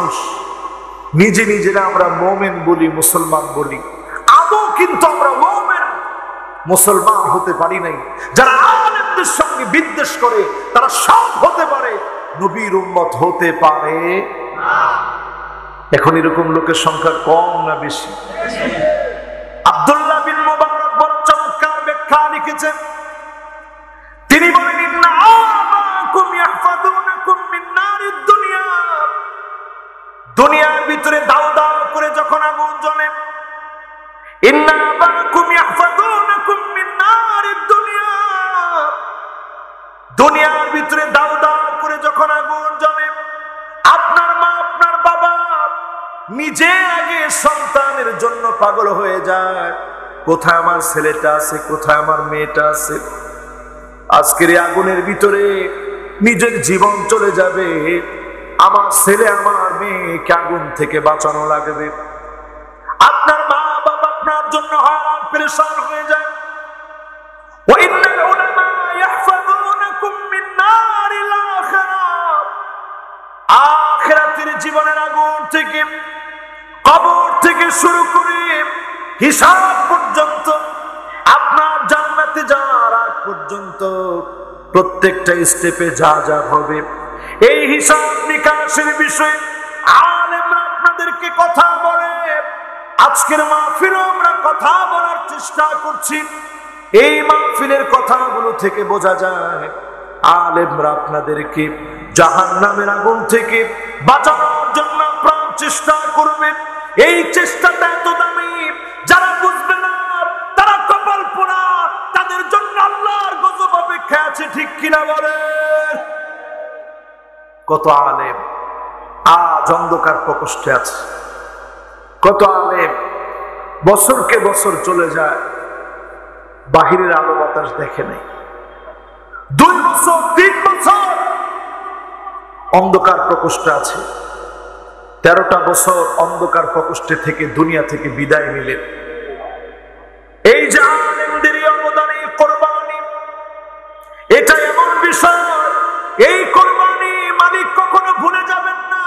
মানুষ নিজে নিজেরা আমরা মুমিন বলি, মুসলমান বলি, আদৌ কিন্তু আমরা মুমিন মুসলমান হতে পারি নাই। যারা আলেমদের সঙ্গে বিদ্বেষ করে তারা সব হতে পারে, নবীর উম্মত হতে পারে না। এখন এরকম লোকের সংখ্যা কম না বেশি? আব্দুল্লাহ বিন মুবারক বড় চমৎকার ব্যাখ্যা লিখেছেন। তিনি বলেন, ইন্না আবাকুম ইয়াহফাযুনাকুম মিন নারিদ দুনিয়া, দুনিয়ার ভিতরে দাউ দাউ করে যখন আগুন জ্বলে, ইন্না আবাকুম ইয়াহফাযুনাকুম মিন নারিদ দুনিয়া, দুনিয়ার ভিতরে দাউ দাউ করে যখন আগুন জ্বলে, আপনার মা আপনার বাবা নিজে আগে সন্তানের জন্য পাগল হয়ে যায়, কোথায় আমার ছেলেটা আছে, কোথায় আমার মেয়েটা আছে। আজকের এই আগুনের ভিতরে নিজের জীবন চলে যাবে, আমার ছেলে আমার মেয়েকে আগুন থেকে বাঁচানো লাগবে। আপনার মা বাবা আপনার জন্য হয়রান পেরেশান হয়ে যায়। ওয়া ইন্নাল উলামা ইয়াহফাযুনাকুম মিন নারিল আখিরাহ, আখিরাতের জীবনের আগুন থেকে, কবর থেকে শুরু করে হিসাব পর্যন্ত, আপনার জান্নাতে যাওয়ার আগ পর্যন্ত প্রত্যেকটা স্টেপে যা যা হবে, এই হিসাব নিকাশের বিষয়ে আলেমরা আপনাদেরকে কথা বলে। আজকের মাহফিলে আমরা কথা বলার চেষ্টা করছি। এই মাহফিলের কথাগুলো থেকে বোঝা যায় আলেমরা আপনাদেরকে জাহান্নামের আগুন থেকে বাঁচানোর জন্য প্রাণ চেষ্টা করবে। এই চেষ্টাটা এত দামি, যারা বুঝবে না তারা কপাল পোড়া, তাদের জন্য আল্লাহর গজব অপেক্ষা আছে। ঠিক কিনা বলেন? কত আলেম আজ অন্ধকার প্রকোষ্ঠে আছে, কত আলেম বছরকে বছর চলে যায়, বাহিরের আলো বাতাস দেখে নাই, 2 বছর 3 বছর অন্ধকার প্রকোষ্ঠে আছে। 13টা বছর অন্ধকার প্রকোষ্ঠে থেকে দুনিয়া থেকে বিদায় নিলেন। এই যে আলেমদের অবদানে কোরবানি, এটা এমন বিষয়, এই কোরবানি মালিক কখনো ভুলে যাবেন না।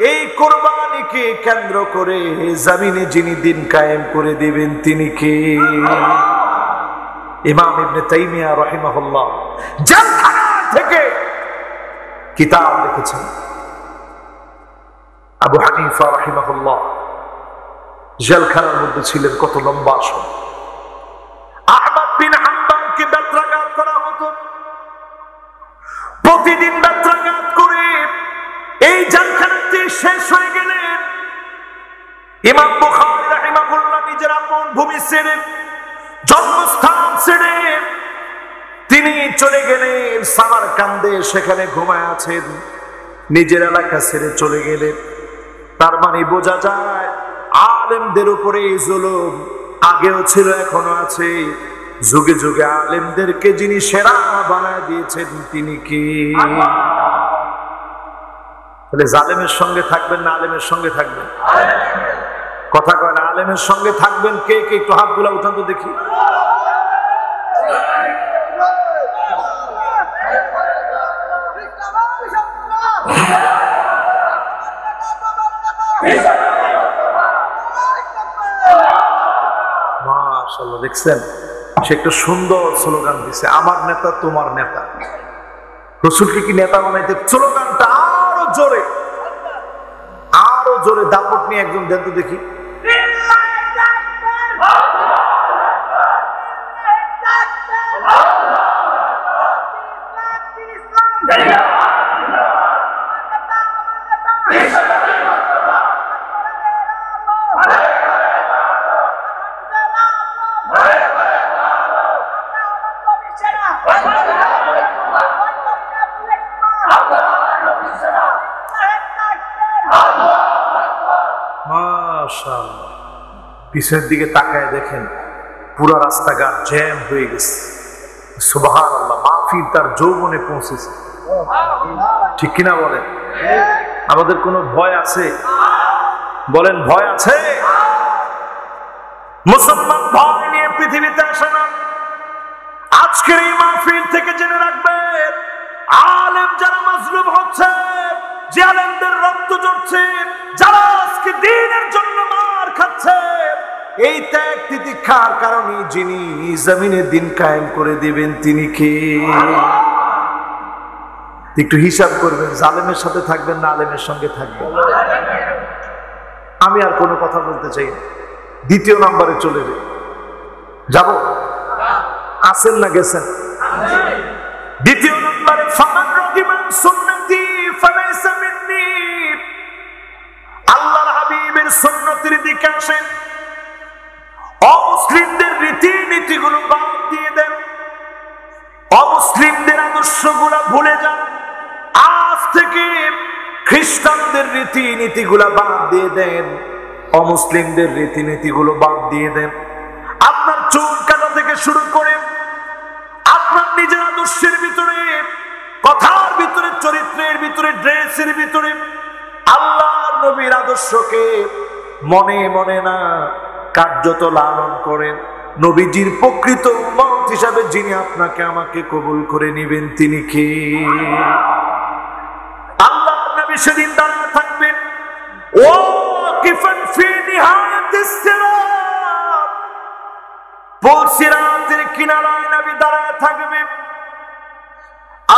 এই কোরবানিকে কেন্দ্র করে জমিনে যিনি দিন কায়েম করে দিবেন তিনি কে? ইমাম ইবনে তাইমিয়া রাহিমাহুল্লাহ জেলখানা থেকে কিতাব লিখেছেন। আবু হানিফা রাহিমাহুল্লাহ জেলখানার মধ্যে ছিলেন কত লম্বা সময়। আহমদ বিন হাম্বলকে বেত্রাঘাত করা হতো, প্রতিদিন বেত্রাঘাত করে এই জেলখানাতে শেষ হয়ে গেলেন। ইমাম বুখারী রাহিমাহুল্লাহ নিজের আপন ভূমি ছেড়ে, জন্মস্থান ছেড়ে তিনি চলে গেলেন সামারকান্দে, সেখানে ঘুমায় আছেন, নিজের এলাকা ছেড়ে চলে গেলেন। তার মানে বোঝা যায় আলেমদের উপরে এই জুলুম আগেও ছিল, এখনো আছে। যুগে যুগে আলেমদেরকে যিনি সেরা বানায় দিয়েছেন তিনি কি? তাহলে জালেমের সঙ্গে থাকবেন না আলেমের সঙ্গে থাকবেন? কথা কয় না, আলেমের সঙ্গে থাকবেন কে কে? একটু হাতগুলা উঠান তো দেখি। মাশাআল্লাহ, দেখছেন সে একটা সুন্দর স্লোগান দিছে, আমার নেতা তোমার নেতা। রাসূলকে কি নেতা বানাইতে? স্লোগানটা আরো জোরে, আরো জোরে দাপট নিয়ে একজন দেন তো দেখি। মাশাআল্লাহ, পিছনের দিকে তাকায় দেখেন পুরো রাস্তাঘাট জ্যাম হয়ে গেছে। সুবহানাল্লাহ, মাহফিল তার যৌবনে পৌঁছেছে। ঠিক কিনা বলেন? আমাদের কোনো ভয় আছে? বলেন, ভয় আছে? মুসলমান ভয় নিয়ে পৃথিবীতে আসে না। আজকের এই মাহফিল থেকে জেনে রাখবেন, আলেম যারা মাজলুম হচ্ছে, যে আলেমদের রক্ত ঝরছে, যারা আজকে দ্বীনের জন্য মার খাচ্ছে, এই ত্যাগ তিতিক্ষার কারণে যিনি জমিনে দিন কায়েম করে দিবেন তিনি কে? একটু হিসাব করবেন, জালেমের সাথে থাকবেন না আলেমের সঙ্গে থাকবেন? আমি আর কোনো কথা বলতে চাই না, দ্বিতীয় নম্বরে চলে যাব। আছেন না গেছেন? দ্বিতীয় নম্বরে ফামান রাগিমান সুন্নতি ফালাইসা মিন্নি। আল্লাহর হাবিবের সুন্নতের দিকে আসেন, অমুসলিমদের রীতিনীতিগুলো বাদ দিয়ে দেন, অমুসলিমদের আদর্শগুলো ভুলে যান। আজ থেকে খ্রিস্টানদের রীতিনীতিগুলো বাদ দিয়ে দেন, অমুসলিমদের রীতিনীতিগুলো বাদ দিয়ে দেন। আপনার চুল কাটা থেকে শুরু করে আপনার নিজের আদর্শের ভিতরে, কথার ভিতরে, চরিত্রের ভিতরে, ড্রেসের ভিতরে আল্লাহর নবীর আদর্শকে মনে মনে না কার্যত লালন করেন। নবীজির প্রকৃত উম্মত হিসাবে যিনি আপনাকে আমাকে কবুল করে নেবেন তিনি কে? আল্লাহর নবী সেদিন দাঁড়িয়ে থাকবেন, ও কিফান ফি নিহায়াতিস সিরাত, পুল সিরাতের কিনারায় নবী দাঁড়িয়ে থাকবেন।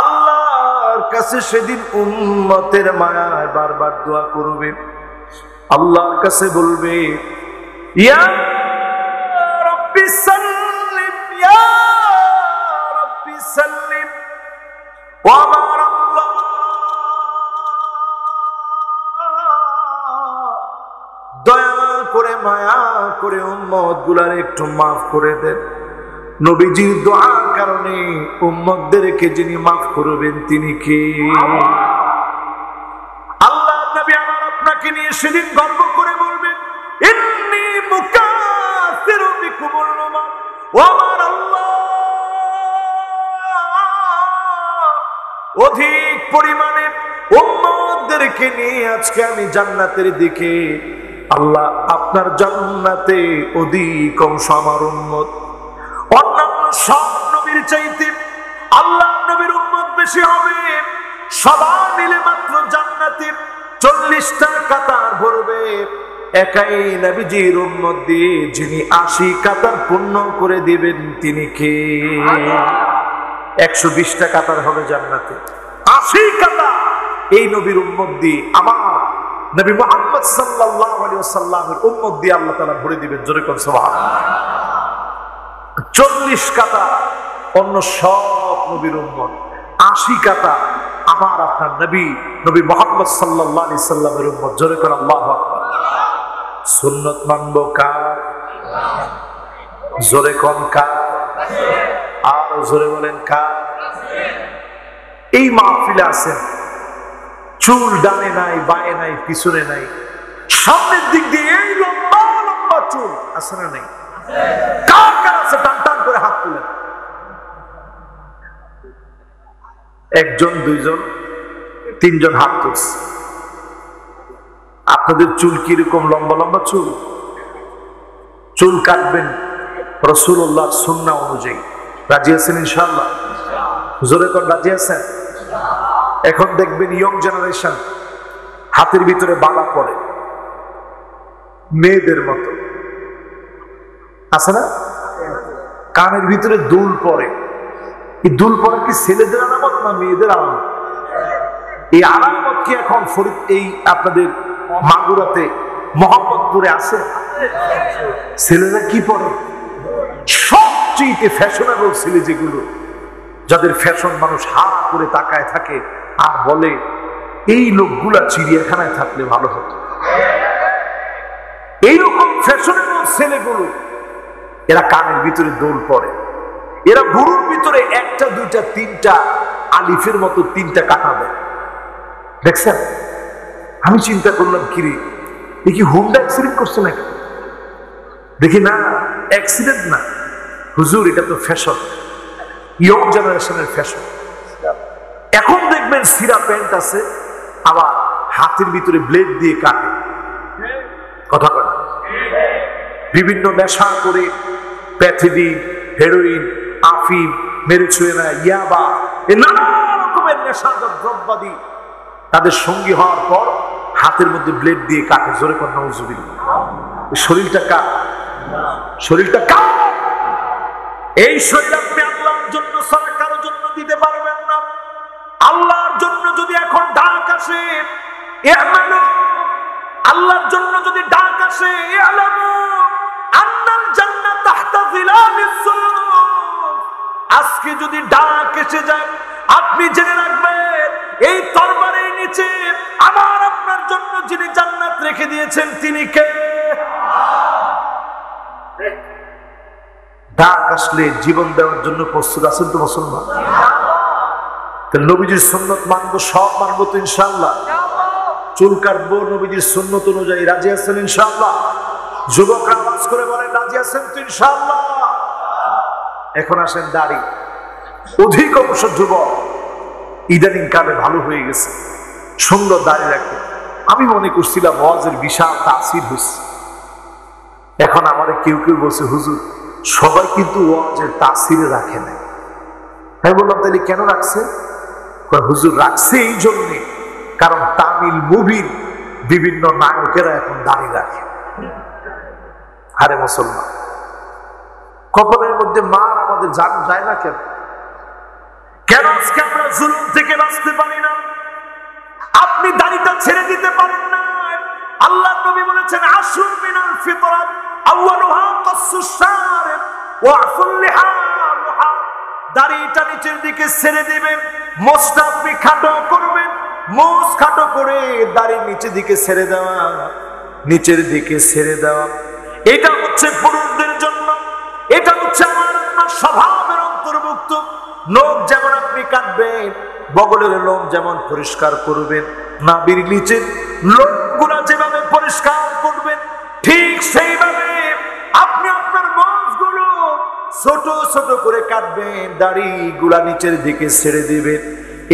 আল্লাহর কাছে সেদিন উম্মতের মায়ায় বারবার দোয়া করবে, আল্লাহর কাছে বলবে, ইয়া রাব্বি সাল্লিম, ইয়া রাব্বি সাল্লিম। ও আমার আল্লাহ, দয়া করে মায়া করে উম্মত গুলার একটু মাফ করে দেন। নবীজির দোয়ার কারণে উম্মতদেরকে যিনি মাফ করবেন তিনি কে? আল্লাহ নবী আমার আপনাকে নিয়ে সেদিন গর্ব করে বলবেন, ইন্নী মুকাসিরু বিকুমুল উমাম। ও আমার আল্লাহ, অধিক পরিমাণে উম্মতদেরকে নিয়ে আজকে আমি জান্নাতের দিকে, আল্লাহ আপনার জান্নাতে অধিক অংশ আমার উম্মত। অন্যান্য সব নবীর চাইতে আল্লাহ নবীর উম্মত বেশি হবে। সবাই মিলে মাত্র জান্নাতের 40টা কাতার ভরবে, একাই নবীজির উম্মত দিয়ে যিনি 80 কাতার পূর্ণ করে দিবেন তিনি কে? 120টা কাতার হবে জান্নাতে, 80 কাতার এই নবীর উম্মত দিয়ে, আমার নবী মুহাম্মদ সাল্লাল্লাহু আলাইহি ওয়াসাল্লামের উম্মত দিয়ে আল্লাহ তাআলা ভরে দিবেন। জোরে কোন সুবহানাল্লাহ। 40 কাতা অন্য সব নবীর উম্মত, 80 কাতা আমার আপনার নবী নবী মুহাম্মদ সাল্লাল্লাহু আলাইহি সাল্লামের উম্মত। জোরে কোন আল্লাহু আকবার। সুন্নাত মানবো কার? জোরে কোন কার? আর জোরে বলেন কার? এই মাহফিলে আছেন, চুল ডানে নাই, বায়ে নাই, পিছনে নাই, সামনের দিক দিয়ে এই লম্বা লম্বা চুল আছে না নাই? কার কার আছে? টান টান করে হাত তুলেন। একজন, দুইজন, তিনজন হাত তুলছে। আপনাদের চুল কিরকম? লম্বা লম্বা চুল? চুল কাটবেন রাসূলুল্লাহর সুন্নাহ অনুযায়ী। রাজি আছেন ইনশাআল্লাহ? জোরে কোন রাজি আছেন? এখন দেখবেন ইয়ং জেনারেশন হাতের ভিতরে বালা পরে মেয়েদের মতো, আছে না? কানের ভিতরে দুল পরে। এই দুল পরে কি ছেলেদের আলামত না মেয়েদের আলামত? এই আলামত কি এখন ফরিদ এই আপনাদের মাগুরাতে মোহাম্মদপুরে আছে? ছেলেরা কি পরে? সবচেয়ে ফ্যাশনেবল ছেলে যেগুলো, যাদের ফ্যাশন মানুষ হাত করে তাকায় থাকে আর বলে এই লোকগুলা চিড়িয়াখানায় থাকলে ভালো হতো। এইরকম ফ্যাশনেবল ছেলেগুলো এরা কানের ভিতরে দোল পরে, এরা বুড়োর ভিতরে একটা দুইটা তিনটা আলিফের মতো 3টা কাটা দেয়। দেখছেন? আমি চিন্তা করলাম কিরে, এ কি হুন্ডা অ্যাক্সিডেন্ট করছে নাকি? দেখি না, অ্যাক্সিডেন্ট না হুজুর, এটা তো ফ্যাশন, ইয়ং জেনারেশনের ফ্যাশন। এখন দেখবেন সিরা প্যান্ট আছে, আবার হাতের ভিতরে ব্লেড দিয়ে কাটে। কথা বলে বিভিন্ন নেশা করে, প্যাথিডিন, হেরোইন, আফিম, মেরিজুয়ানা, ইয়াবা, এ নানা রকমের নেশাদার দ্রব্যাদি তাদের সঙ্গী হওয়ার পর হাতের মধ্যে ব্লেড দিয়ে কাটে, জোরে কর নাউজুবিল্লাহ। শরীরটা কার? শরীরটা কার? এই শরীর আপনি আল্লাহর জন্য ছাড়া কারোর জন্য দিতে পারবেন না। আল্লাহর জন্য যদি এখন ডাক আসে, ইআমালু, আল্লাহর জন্য যদি ডাক আসে, ইআলামু আন্নাল জান্নাত তাহতা যিলালিস সুয়ুফ, আজকে যদি ডাক এসে যায় আপনি জেনে রাখবেন এই তরবারির নিচে আমার আপনার জন্য যিনি জান্নাত রেখে দিয়েছেন তিনি কে? ডাক আসলে জীবন দেওয়ার জন্য প্রস্তুত আছেন তো মুসলমান? নবীজির সুন্নত মানবো, সব মানবো তো ইনশাআল্লাহ। চুল কাটবো নবীজির সুন্নত অনুযায়ী, রাজি আছেন ইনশাআল্লাহ? যুবকরা আওয়াজ করে বলেন রাজি আছেন তো ইনশাআল্লাহ? এখন আসেন দাড়ি। অধিকাংশ যুবক ইদানিং কালে ভালো হয়ে গেছে, সুন্দর দাড়ি রাখে। আমি মনে করছিলাম ওয়াজের বিশাল তাসির হয়েছে। এখন আমাদের কেউ কেউ বলছে হুজুর সবাই কিন্তু ওয়াজের তাসিরে রাখে না। আমি বললাম তাহলে কেন রাখছে? হুজুর রাখছে এই জন্যে কারণ তামিল মুভির বিভিন্ন নায়কেরা এখন দাড়ি রাখে। আরে মুসলমান, কপালের মধ্যে মার আমাদের জান যায় না কেন? কেন আজকে আমরা জুলুম থেকে বাঁচতে পারি না? আপনি দাড়িটা ছেড়ে দিতে পারেন না। আল্লাহ নবী বলেছেন আশরুম মিনাল ফিতরাত আউয়ালুহা কাসসুশ শারিব ওয়া আফুল লিহা, দাড়িটা নিচের দিকে ছেড়ে দিবেন, মোছটা আপনি খাটো করবেন, মোছ খাটো করে দাড়ি নিচের দিকে ছেড়ে দেওয়া, নিচের দিকে ছেড়ে দেওয়া, এটা হচ্ছে পুরুষদের জন্য। এটা হচ্ছে আমার আপনার স্বভাবের অন্তর্ভুক্ত। নখ যেমন আপনি কাটবেন, বগলের লোম যেমন পরিষ্কার করবেন, নাভির নিচের লোমগুলা যেভাবে পরিষ্কার করবেন, ঠিক সেইভাবে আপনি আপনার নখগুলো ছোট ছোট করে কাটবেন, দাড়িগুলা নিচের দিকে ছেড়ে দিবেন।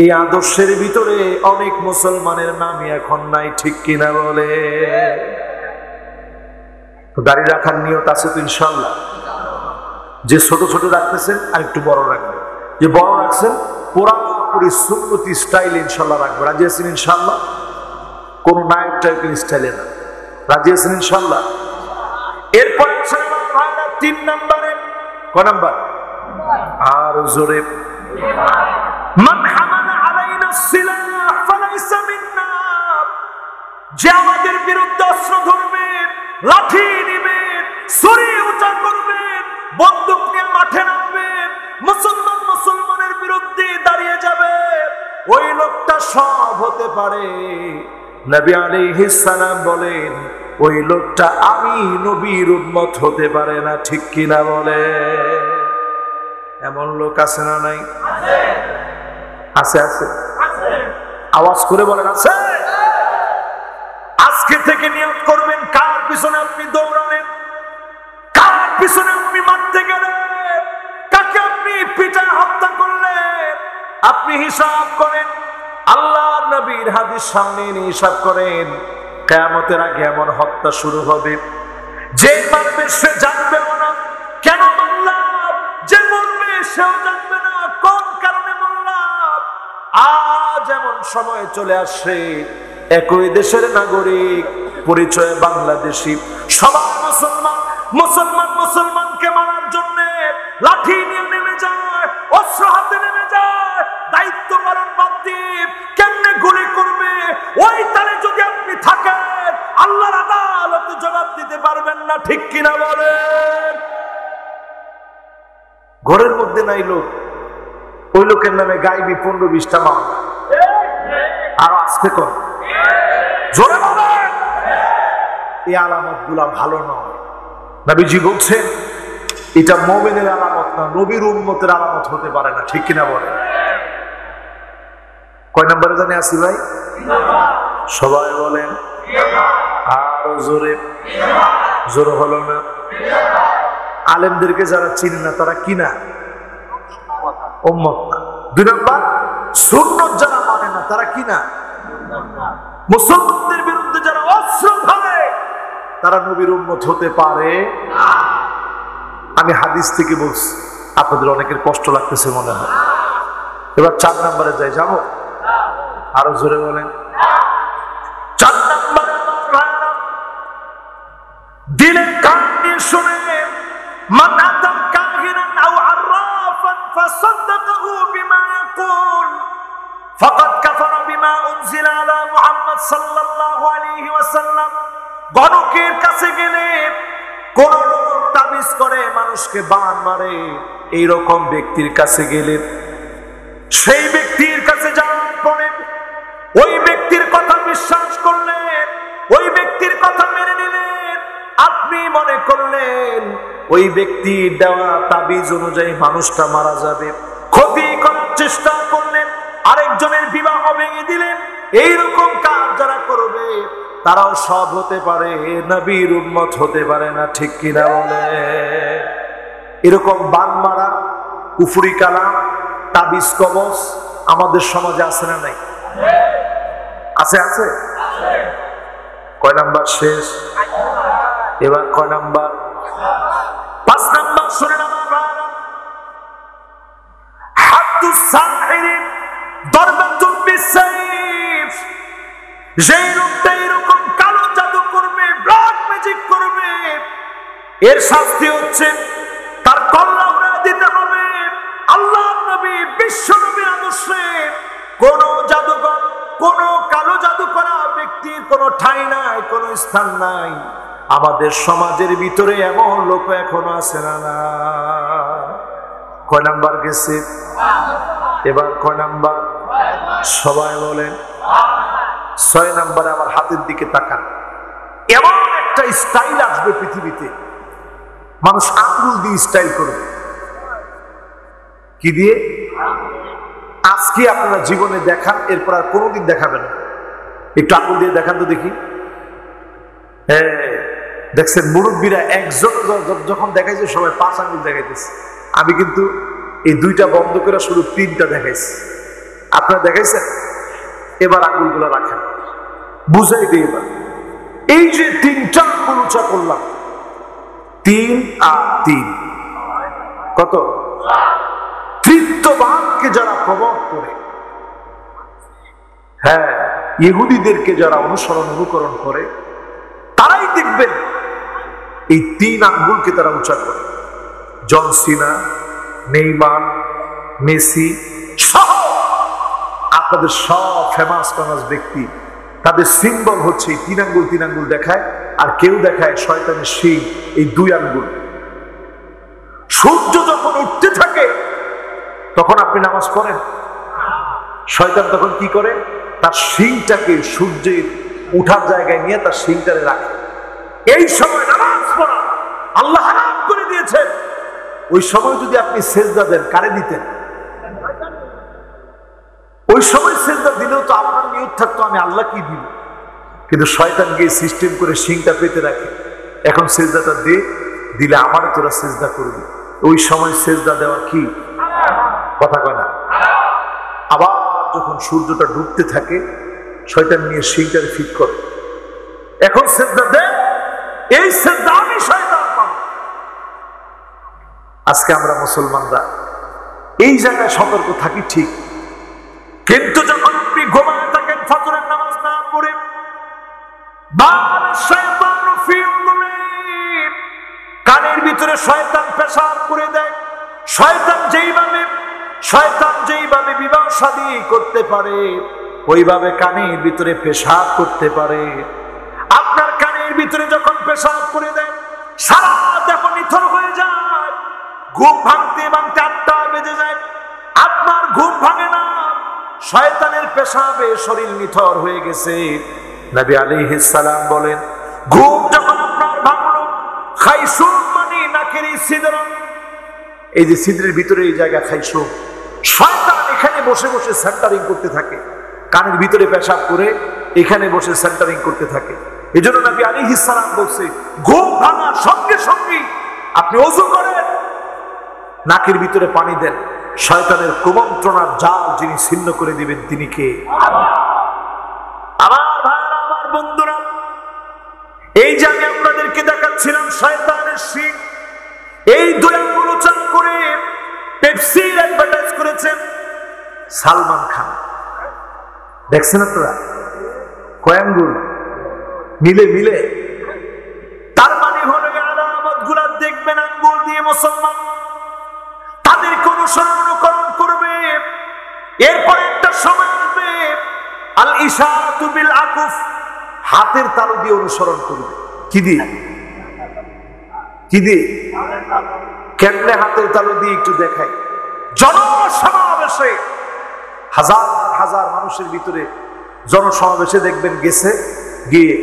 এই আদর্শের ভিতরে অনেক মুসলমানের নামই এখন নাই, ঠিক কিনা বলে? দাড়ি রাখার নিয়ত আছে তো ইনশাআল্লাহ? যে ছোট ছোট রাখতেছেন আর একটু বড় রাখবেন, যে বড় রাখছেন পুরাপুরি সুন্নতি স্টাইল ইনশাআল্লাহ রাখবো। রাজি আছেন ইনশাআল্লাহ? কোন নায়ক টাইপের স্টাইলে না। রাজি আছেন ইনশাআল্লাহ? এরপরে 3 নম্বরে, ক নাম্বার? আর জোরে, মান হামালা আলাইনা সিলাহ ফালাইসা মিন্না, যে আমাদের বিরুদ্ধে অস্ত্র ধরবেন, লাঠি নেবেন, ছুরি উঁচা করবেন, বন্দুক নিয়ে মাঠে নামবেন, মুসলমানের বিরুদ্ধে দাঁড়িয়ে যাবে, ওই লোকটা সব হতে পারে। নবী আলাইহিস সালাম বলেন ওই লোকটা আমি নবীর উম্মত হতে পারে না, ঠিক কিনা বলে? এমন লোক আছে না নাই? আছে, আছে, আওয়াজ করে বলেন আছে। আজকে থেকে নিয়ত করবেন কার পিছনে আপনি দৌড়াবেন, কার পিছনে আপনি মারতে গেলেন, কাকে আপনি পিটায় হত্যা করলেন। আপনি হিসাব করেন, আল্লাহ নবীর হাদিস সামনে নিয়ে হিসাব করেন। কিয়ামতের আগে এমন হত্যা শুরু হবে, যে মারবে সে জানবেও না কেন মারলাম, যে মরবে সেও জানবে না কোন কারণে মারলাম। আজ এমন সময় চলে আসছে, একই দেশের নাগরিক, পরিচয় বাংলাদেশি, সবাই মুসলমানকে মারার জন্য লাঠি নিয়ে নেমে যায়, অস্ত্র হাতে নেমে যায়, দায়িত্ব পালন বাদ দিয়ে কেমনে গুলি করবে ওই তালে যদি আপনি থাকেন আল্লাহর আদালতে জবাব দিতে পারবেন না, ঠিক কিনা বলেন? ঘরের মধ্যে নাই লোক, ওই লোকের নামে গাইবি 15-20টা মামলা। আর আজকে কর জোরে বলেন, এই আলামত গুলা ভালো নয়। নবীজি বলছেন এটা মুমিনের আলামত না, নবীর উম্মতের আলামত হতে পারে না, ঠিক কিনা বলেন? কয় নম্বরে জানি আসি ভাই? সবাই বলেন আরো জোরে, জোরে হলো না। আলেমদেরকে যারা চিনে না তারা কিনা উম্মত না। 2 নম্বর, সুন্নাত যারা মানে না তারা কিনা মুসলমানদের বিরুদ্ধে যারা অস্ত্র ধরে তারা নবীর উম্মত হতে পারে না। আমি হাদিস থেকে বলছি, আপনাদের অনেকের কষ্ট লাগতেছে মনে হয়। এবার 4 নম্বরে যাই, যাবো? আরো জোরে বলেন। সাল্লাল্লাহু আলাইহি ওয়াসাল্লাম গণকের কাছে গেলে কোন লোক তাবিজ করে মানুষকে বান মারে, এইরকম ব্যক্তির কাছে গেলে সেই ব্যক্তির কাছে যাওয়ার পরে ওই ব্যক্তির কথা বিশ্বাস করলেন, ওই ব্যক্তির কথা মেনে নিলেন, আপনি মনে করলেন ওই ব্যক্তির দেওয়া তাবিজ অনুযায়ী মানুষটা মারা যাবে, ক্ষতি করার চেষ্টা করলেন, আরেকজনের বিবাহ ভেঙে দিলেন। এইরকম কাজ যারা করবে তারাও সব হতে পারে, নবীর উম্মত হতে পারে না, ঠিক কিনা বলে? এরকম বান মারা, কুফরি কালাম, তাবিজ কবজ আমাদের সমাজে আছে না নাই? আছে, আছে। কয় নাম্বার শেষ? এবার কয় নাম্বার? 5 নাম্বার। শুনেন আমার ভাইরা, হাদ্দুস সাহিরি দরবাতুন বিসাইফ। যেই লোকটা এরকম কালো জাদু করবে, ব্ল্যাক ম্যাজিক করবে, এর শাস্তি হচ্ছে তার কল্লা উড়ায় দিতে হবে। আল্লাহর নবী, বিশ্ব নবীর আদর্শে কোন জাদুকর, কোন কালো জাদু করা ব্যক্তির কোন ঠাঁই নাই, কোন স্থান নাই। আমাদের সমাজের ভিতরে এমন লোক এখনো আছে না? না। কয় নাম্বার গেছে? এবার কয় নাম্বার? সবাই বলেন 6 নাম্বারে। আমার হাতের দিকে তাকান। এমন একটা স্টাইল আসবে পৃথিবীতে, মানুষ আঙ্গুল দিয়ে স্টাইল করবে। কি দিয়ে? আজকে আপনারা জীবনে দেখান, এরপর আর কোনোদিন দেখাবেন না। একটু আঙ্গুল দিয়ে দেখান তো দেখি। দেখছেন মুরব্বীরা একজন যখন দেখাইছে সবাই 5 আঙ্গুল দেখাইতেছে। আমি কিন্তু এই 2টা বন্ধ করে শুধু 3টা দেখাইছি। আপনারা দেখাইছেন? এবার আঙ্গুলগুলো রাখেন, বুঝাই দিই। এবার এই যে 3টা আঙ্গুল উঁচা করলাম, 3 আর 3 কত? তৃতীয়বাদকে যারা প্রমোট করে, হ্যাঁ, ইহুদিদেরকে যারা অনুকরণ করে, তারাই দেখবেন এই 3 আঙ্গুলকে তারা উঁচা করে। জন সিনা, নেইমার, মেসি সহ আপনাদের সব ফেমাস ব্যক্তি, তাদের সিম্বল হচ্ছে এই 3 আঙ্গুল দেখায়। আর কেউ দেখায় শয়তানের শিং, এই 2 আঙ্গুল। সূর্য যখন উঠতে থাকে তখন আপনি নামাজ পড়েন, শয়তান তখন কি করে? তার শিংটাকে সূর্যের উঠার জায়গায় নিয়ে তার শিংটারে রাখে। এই সময় নামাজ পড়া আল্লাহ হারাম করে দিয়েছেন। ওই সময় যদি আপনি সেজদা দেন, কারে দিতেন? ওই সময় সেজদা দিলেও তো আপনার নিয়ত থাকতো আমি আল্লাহ কি দিব, কিন্তু শয়তান গিয়ে সিস্টেম করে শিংটা পেতে রাখে। এখন সেজদাটা দিলে আমার তোরা সেজদা করবি। ওই সময় সেজদা দেওয়া কি কথা কয় না? আবার যখন সূর্যটা ডুবতে থাকে শয়তান নিয়ে শিংটারে ফিট করে, এখন সেজদা দে, এই সেজদা আমি শয়তান পাবো। আজকে আমরা মুসলমানরা এই জায়গায় সতর্ক থাকি ঠিক, কিন্তু যখন আপনি ঘুমায় থাকেন ফজরের নামাজ না পড়ে, কানের ভিতরে শয়তান পেশাব করে দেয়। শয়তান যেইভাবে বিবাহ শাদী করতে পারে, ওইভাবে কানের ভিতরে পেশাব করতে পারে। আপনার কানের ভিতরে যখন পেশাব করে দেয়, সারা দেহ নিথর হয়ে যায়। ঘুম ভাঙতে ভাঙতে 8টা বেজে যায়, আপনার ঘুম ভাঙে না। শয়তানের পেশাবে শরীর নিথর হয়ে গেছে। নবী আলাইহিস সালাম বলেন, ঘুম যখন আপনার ভাঙলো, খাইসুম মানে নাকের ছিদ্র, এই যে ছিদ্রের ভিতরে এই জায়গা খাইসুম, শয়তান এখানে বসে বসে সেন্টারিং করতে থাকে। কানের ভিতরে পেশাব করে এখানে বসে সেন্টারিং করতে থাকে। এই জন্য নবী আলাইহিস সালাম বলছে, ঘুম ভাঙার সঙ্গে সঙ্গে আপনি ওযু করেন, নাকের ভিতরে পানি দেন, শয়তানের কুমন্ত্রণার জাল যিনি ছিন্ন করে দিবেন তিনি কে? আমার ভাইরা, আমার বন্ধুরা, এই যে আমি আপনাদেরকে দেখাচ্ছিলাম শয়তানের শিং, এই 2 আঙ্গুল উঁচা করে পেপসির অ্যাডভার্টাইজ করেছেন সালমান খান। দেখছেন আপনারা? কয় আঙ্গুল মিলে? তার মানে হলো আলামত গুলা দেখবেন আঙ্গুল দিয়ে মুসলমান তাদেরকে অনুকরণ করবে। এরপর একটা সময় আসবে, আল ইশারাত ইশারাতু বিল আকুফ, হাতের তালু দিয়ে অনুসরণ করবে। কি দিয়ে? কি দিয়ে? কেমনে হাতের তালু দিয়ে একটু দেখাই। জনসমাবেশে হাজার হাজার মানুষের ভিতরে জনসমাবেশে দেখবেন গেছে, গিয়ে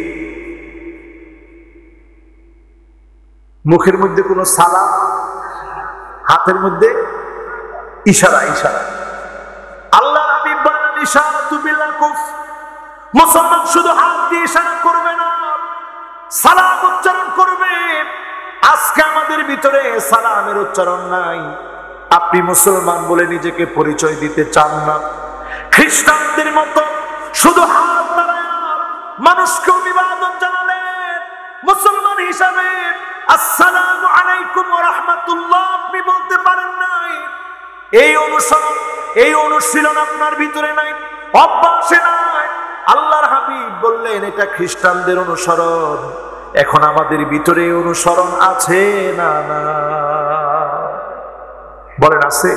মুখের মধ্যে কোনো সালাম, হাতের মধ্যে ইশারা। ইশারা আল্লাহ হাবিব বলেন ইশারাতু বিল আকুফ, মুসলমান শুধু হাত দিয়ে ইশারা করবে না, সালাম উচ্চারণ করবে। আজকে আমাদের ভিতরে সালামের উচ্চারণ নাই। আপনি মুসলমান বলে নিজেকে পরিচয় দিতে চান না, খ্রিস্টানদের মতো শুধু হাত নাড়ায়া মানুষকে অভিবাদন জানালেন। মুসলমান হিসাবে আসসালামু আলাইকুম ওয়া রাহমাতুল্লাহ আপনি বলতে পারেন নাই। এই অনুসরণ, এই অনুশীলন আপনার ভিতরে নাই, অভ্যাসে নাই। আল্লাহর হাবিব বললেন এটা খ্রিস্টানদের অনুসরণ। এখন আমাদের ভিতরে অনুসরণ আছে না? না বলেন আছে?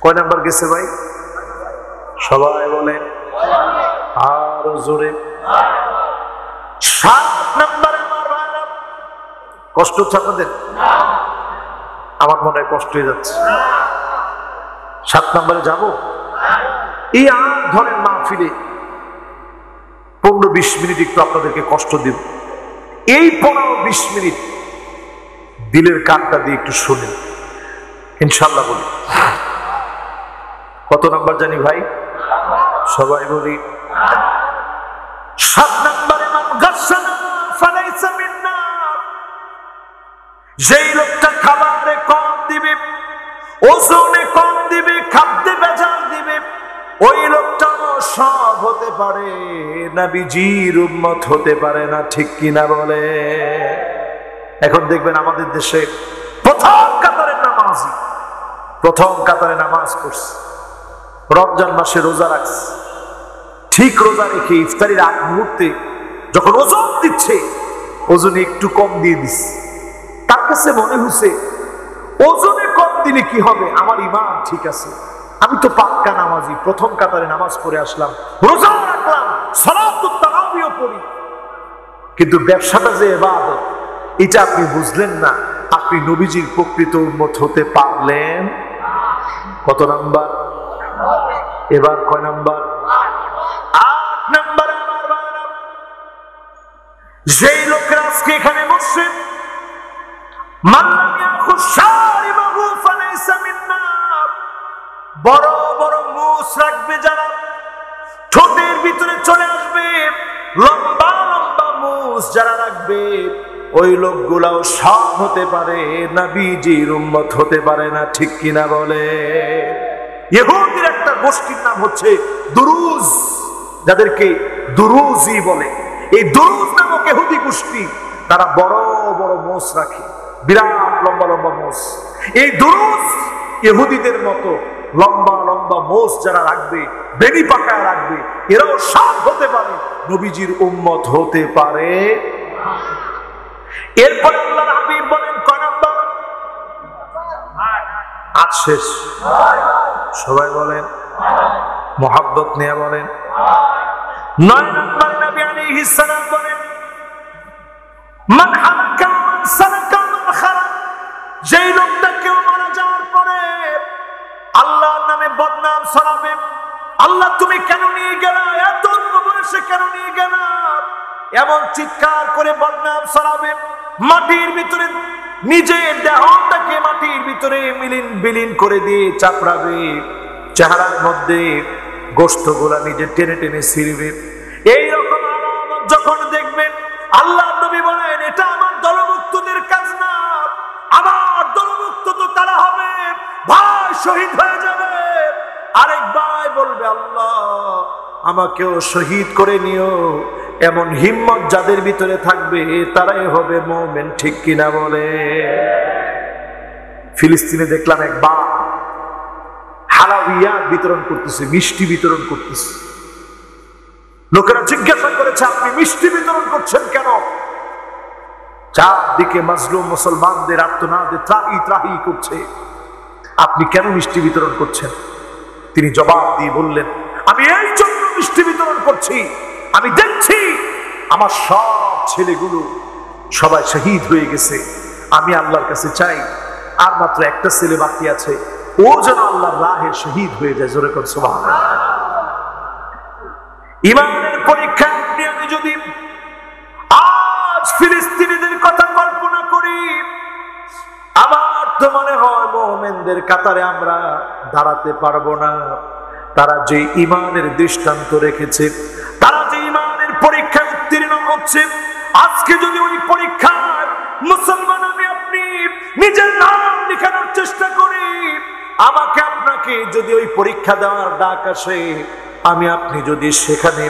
কয় নাম্বার গেছে ভাই? সবাই বলেন আরো জোরে। 7 নাম্বারে আমার ভাইরা, কষ্ট হচ্ছে আপনাদের? আমার মনে হয় কষ্ট হয়ে যাচ্ছে। 7 নাম্বারে যাব। এই ধরেন মাহফিলে 15-20 মিনিট একটু আপনাদেরকে কষ্ট দিব। এই 15-20 মিনিট দিলের কানটা দিয়ে একটু শুনেন, ইনশাল্লাহ বলি। কত নাম্বার জানি ভাই? সবাই বলি 7 নাম্বারে মান গাসসানা ফালাইসা মিন্না, যেই লোকটা খাবারে কম দিবে, ওজনে কম দিবে, খাদ্যে ভেজাল দিবে, ওই লোকটা সব হতে পারে, নবীজির উম্মত হতে পারে না। ঠিক কিনা বলে? এখন দেখবেন আমাদের দেশে প্রথম কাতারে নামাজি, প্রথম কাতারে নামাজ পড়ছে, রমজান মাসে রোজা রাখছে, ঠিক রোজা রেখে ইফতারির আগ মুহূর্তে যখন ওজন দিচ্ছে, ওজনে একটু কম দিয়ে দিচ্ছে। তার কাছে মনে হচ্ছে ওজনে কম দিলে কি হবে, আমার ঈমান ঠিক আছে, আমি তো পাক্কা নামাজি, প্রথম কাতারে নামাজ পড়ে আসলাম, রোজা রাখলাম, সালাতুত তারাবিও পড়ি। কিন্তু ব্যবসাটা যে ইবাদত, এটা আপনি বুঝলেন না। আপনি নবীজির প্রকৃত উম্মত হতে পারলেন। কত নাম্বার? এবার কয় নাম্বার? 8 নাম্বারে আমার ভাইরা, যেই লোকেরা আজকে এখানে বসে মাল্লাম ইয়াখুশ শারিবাহু ফালাইসা মিন্না, বড় বড় মুছ রাখবে যারা, ঠোঁটের ভিতরে চলে আসবে লম্বা লম্বা মুছ যারা রাখবে, ওই লোকগুলাও সব হতে পারে, নবীজির উম্মত হতে পারে না। ঠিক কিনা বলে? ইহুদির একটা গোষ্ঠীর নাম হচ্ছে দুরুজ, যাদেরকে দুরুজি বলে। এই দুরুজ নামক ইহুদি গোষ্ঠী, তারা বড় বড় মোষ রাখে, বিরাট লম্বা লম্বা মোষ। এই দুরুজ ইহুদিদের মতো লম্বা লম্বা মোষ যারা রাখবে, বেনি পাকায় রাখবে, এরাও সব হতে পারে, নবীজির উম্মত হতে পারে। এরপর আল্লাহর হাবিব বলেন কয় নাম্বার? আজ শেষ। সবাই বলেন মুহাব্বত নিয়ে বলেন। 9 নাম্বার নবী আলাইহিস সালাম বলেন মান হালাকা মান সালাকা মান খারাজ, যেই লোকটা কেউ মারা যাওয়ার পরে আল্লাহর নামে বদনাম ছড়াবে, আল্লাহ তুমি কেন নিয়ে গেলা, এত অল্প বয়সে কেন নিয়ে গেলা, এমন চিৎকার করে বদনাম ছড়াবে, মাটির ভিতরে নিজের দেহটাকে মাটির ভিতরে বিলীন করে দিয়ে চাপড়াবে, চেহারার মধ্যে গোশতগুলা নিজে টেনে টেনে ছিঁড়বে। এইরকম আলামত যখন দেখবেন, আল্লাহ নবী বলেন এটা আমার দলভুক্তদের কাজ না, আমার দলভুক্ত তো তারা হবে ভাই শহীদ হয়ে যাবে, আরেক ভাই বলবে আল্লাহ আমাকেও শহীদ করে নিও। এমন হিম্মত যাদের ভিতরে থাকবে তারাই হবে মুমিন। ঠিক কিনা বলে? ফিলিস্তিনে দেখলাম এক বাপ হালাওয়াত বিতরণ করতেছে, মিষ্টি বিতরণ করতেছে। লোকেরা জিজ্ঞাসা করেছে আপনি মিষ্টি বিতরণ করছেন কেন? চারদিকে মাজলুম মুসলমানদের আর্তনাদে ত্রাহি ত্রাহি করছে, আপনি কেন মিষ্টি বিতরণ করছেন? তিনি জবাব দিয়ে বললেন আমি এই জন্য মিষ্টি বিতরণ করছি, আমি দেখছি আমার সব ছেলেগুলো সবাই শহীদ হয়ে গেছে। আমি আল্লাহর কাছে চাই আর মাত্র একটা ছেলে বাকি আছে, ও যেন আল্লাহর রাহে শহীদ হয়ে যায়। জোরে কর সুবহানাল্লাহ। ইমানের পরীক্ষা আপনি আমি যদি আজ ফিলিস্তিনিদের কথা কল্পনা করি, আমার তো মনে হয় মুমিনদের কাতারে আমরা দাঁড়াতে পারবো না। তারা যে ইমানের দৃষ্টান্ত রেখেছে, তারা যে ইমানের পরীক্ষায় উত্তীর্ণ হচ্ছে, আজকে যদি ওই পরীক্ষায় মুসলমান আমি আপনি নিজের নাম লেখানোর চেষ্টা করি, আমাকে আপনাকে যদি ওই পরীক্ষা দেওয়ার ডাক আসে, আমি আপনি যদি সেখানে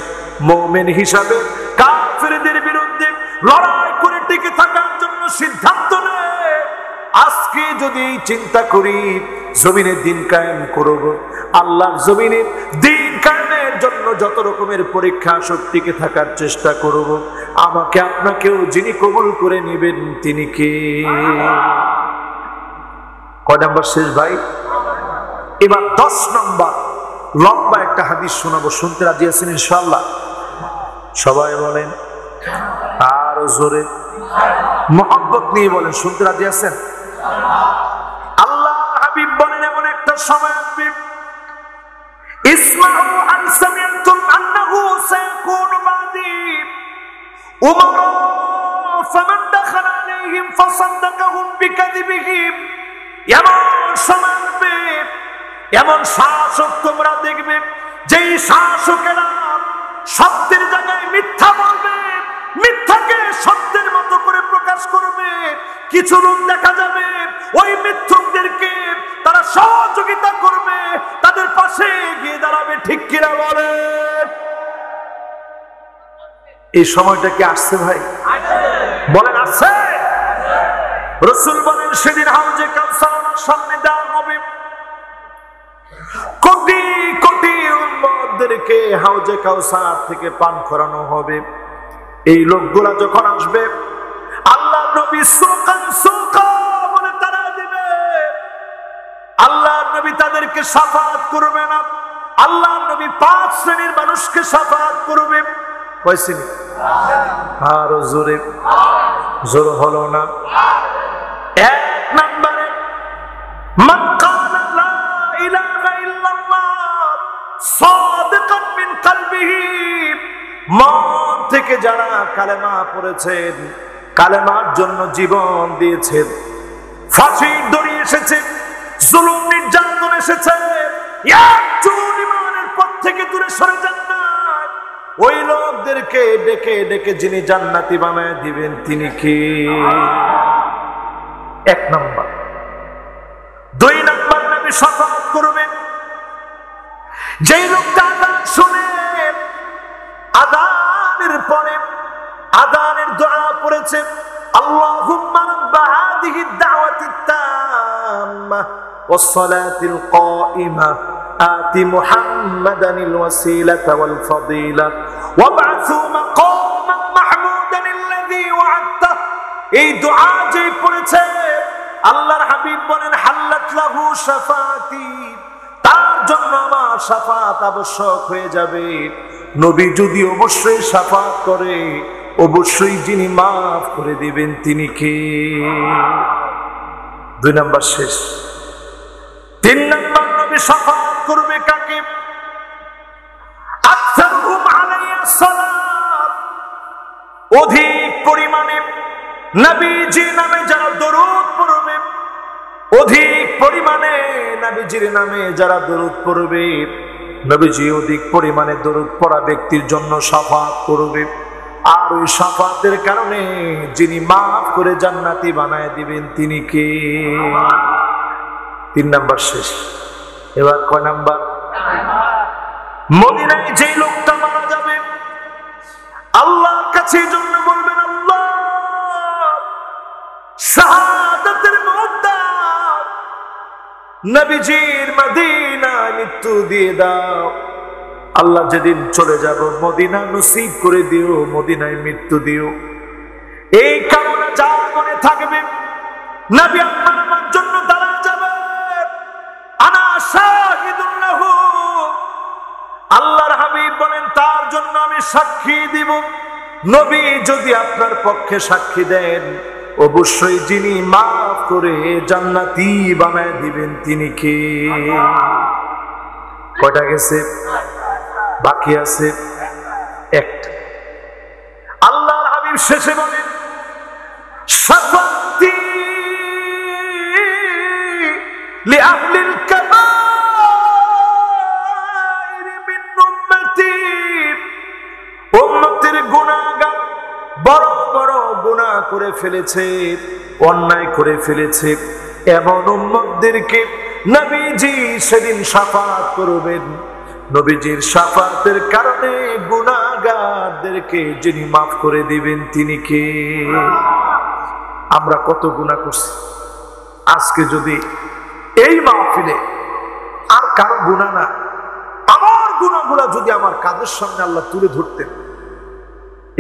মুমিন হিসাবে কাফেরদের বিরুদ্ধে লড়াই করে টিকে থাকার জন্য সিদ্ধান্ত নেয়, আজকে যদি চিন্তা করি জমিনে দিন কায়েম করব, আল্লাহর জমিনে দিন কায়েমের জন্য যত রকমের পরীক্ষা আসুক টিকে থাকার চেষ্টা করব, আমাকে আপনাকেও যিনি কবুল করে নেবেন তিনি কে? কয় নাম্বার শেষ ভাই? এবার 10 নম্বর লম্বা একটা হাদিস শোনাবো, শুনতে রাজি আছেন ইনশাআল্লাহ? সবাই বলেন আর জোরে মোহাব্বত নিয়ে বলেন, শুনতে রাজি আছেন? আল্লাহ হাবিব বলেন এমন একটা সময় আসবে, ইসমাউ আন সামিআতুম আন্নাহু সায়াকুনু বাদি উমারা ফামান দাখালা আলাইহিম ফাসাদ্দাকাহুম বিকাযিবিহিম। এমন সময় আসবে, এমন শাসক তোমরা দেখবে, যেই শাসকেরা সত্যের জায়গায় মিথ্যা বলবে, মিথ্যাকে সত্যের মতো করে প্রকাশ করবে। কিছু লোক দেখা যাবে ওই মিথ্যুকদেরকে তারা সহযোগিতা করবে, তাদের পাশে গিয়ে দাঁড়াবে। ঠিক কিনা বলেন? এই সময়টা কি আসছে ভাই? বলেন আসছে? রাসূল বলেন সেদিন হাউজে কাউসার সামনে দেওয়া হবে, কোটি কোটি উম্মতদেরকে হাউজে কাউসার থেকে পান করানো হবে। এই লোকগুলা যখন আসবে, আল্লাহ নবী সুকান সুকা বলে তারা দিবে, আল্লাহ নবী তাদেরকে শাফাআত করবে না। আল্লাহ নবী 5 শ্রেণীর মানুষকে শাফাআত করবে। কয় শ্রেণী? আরো জোরে, জোর হলো না। 1 নম্বরে মান ক্বালা লা ইলাহা ইল্লাল্লাহ সাদিকান মিন কলবিহি, মন থেকে যারা কালেমা পড়েছেন, কালেমার জন্য জীবন দিয়েছেন, ফাঁসির দড়ি এসেছে, জুলুম নির্যাতন এসেছে, একটু ইমানের পথ থেকে দূরে সরে যান না, ওই লোকদেরকে ডেকে ডেকে যিনি জান্নাতি বানায় দিবেন তিনি কে? 1 নম্বর। 2 নম্বর নবী শাফাআত করবেন যেই লোকটা আযান শুনে, আযানের পরে আযানের দোয়া পড়েছে, আল্লাহুম্মা রাব্বা হাযিহি দাওয়াতিত তাম্মা ওয়াস সালাতিল কাইমা আতি মুহাম্মাদানিল ওয়াসিলাতা ওয়াল ফাদিলা ওয়াবআসু মাকামান মাহমুদান আল্লাযী ওয়া'আদতা। এই দোয়া যেই পড়েছে, আল্লাহর হাবিব বলেন হাল্লাত লাহু শাফাআতি, তার জন্য আমার শাফাআত আবশ্যক হয়ে যাবে। নবী যদি অবশ্যই শাফাআত করে, অবশ্যই যিনি মাফ করে দিবেন তিনি কে? 2 নম্বর শেষ। 3 নম্বর নবী শাফাআত করবে কাকে? আকসারুহুম আলাইয়া সালাত, অধিক পরিমাণে নবীজি নামে যারা দরুদ পড়বে, অধিক পরিমাণে নবীজির নামে যারা দরুদ পড়বে, নবীজি অধিক পরিমাণে দরুদ পড়া ব্যক্তির জন্য শাফাআত করবে। আর ওই শাফাআতের কারণে যিনি মাফ করে জান্নাতি বানায় দিবেন তিনি কে? 3 নাম্বার শেষ। এবার কয় নাম্বার? মদিনায় যেই লোকটা মারা যাবে, আল্লাহর কাছে জন্য বলবেন আল্লাহ শাহাদাতের মওত, নবীজির মদিনায় মৃত্যু দিয়ে দাও। আল্লাহ যেদিন চলে যাব মদিনা নসিব করে দিও, মদিনায় মৃত্যু দিও। এই কামনা যা মনে থাকবে, নবী আপনার আমার জন্য দাঁড়া যাবে। আনা শাহিদুন লাহু, আল্লাহর হাবিব বলেন তার জন্য আমি সাক্ষী দিব। নবী যদি আপনার পক্ষে সাক্ষী দেন, অবশ্যই যিনি মাফ করে জান্নাতি বানায় দিবেন তিনি কে? কয়টা গেছে? বাকি আছে একটা। আল্লাহর হাবিব শেষে বলেন শাফাতি লিআহলিল কাবাইর মিন উম্মতি। উম্মতের গুনাহগার বড় বড় গুনাহ করে ফেলেছে, অন্যায় করে ফেলেছে, এমন উম্মতদেরকে নবীজি সেদিন শাফাত করবেন। নবীজির শাফাতের কারণে গুনাহগারদেরকে যিনি মাফ করে দিবেন তিনি কে? আমরা কত গুনাহ করছি। আজকে যদি এই মাহফিলে আর কারো গুনাহ না, আমার গুনাহগুলো যদি আমার কাঁধের সামনে আল্লাহ তুলে ধরতেন,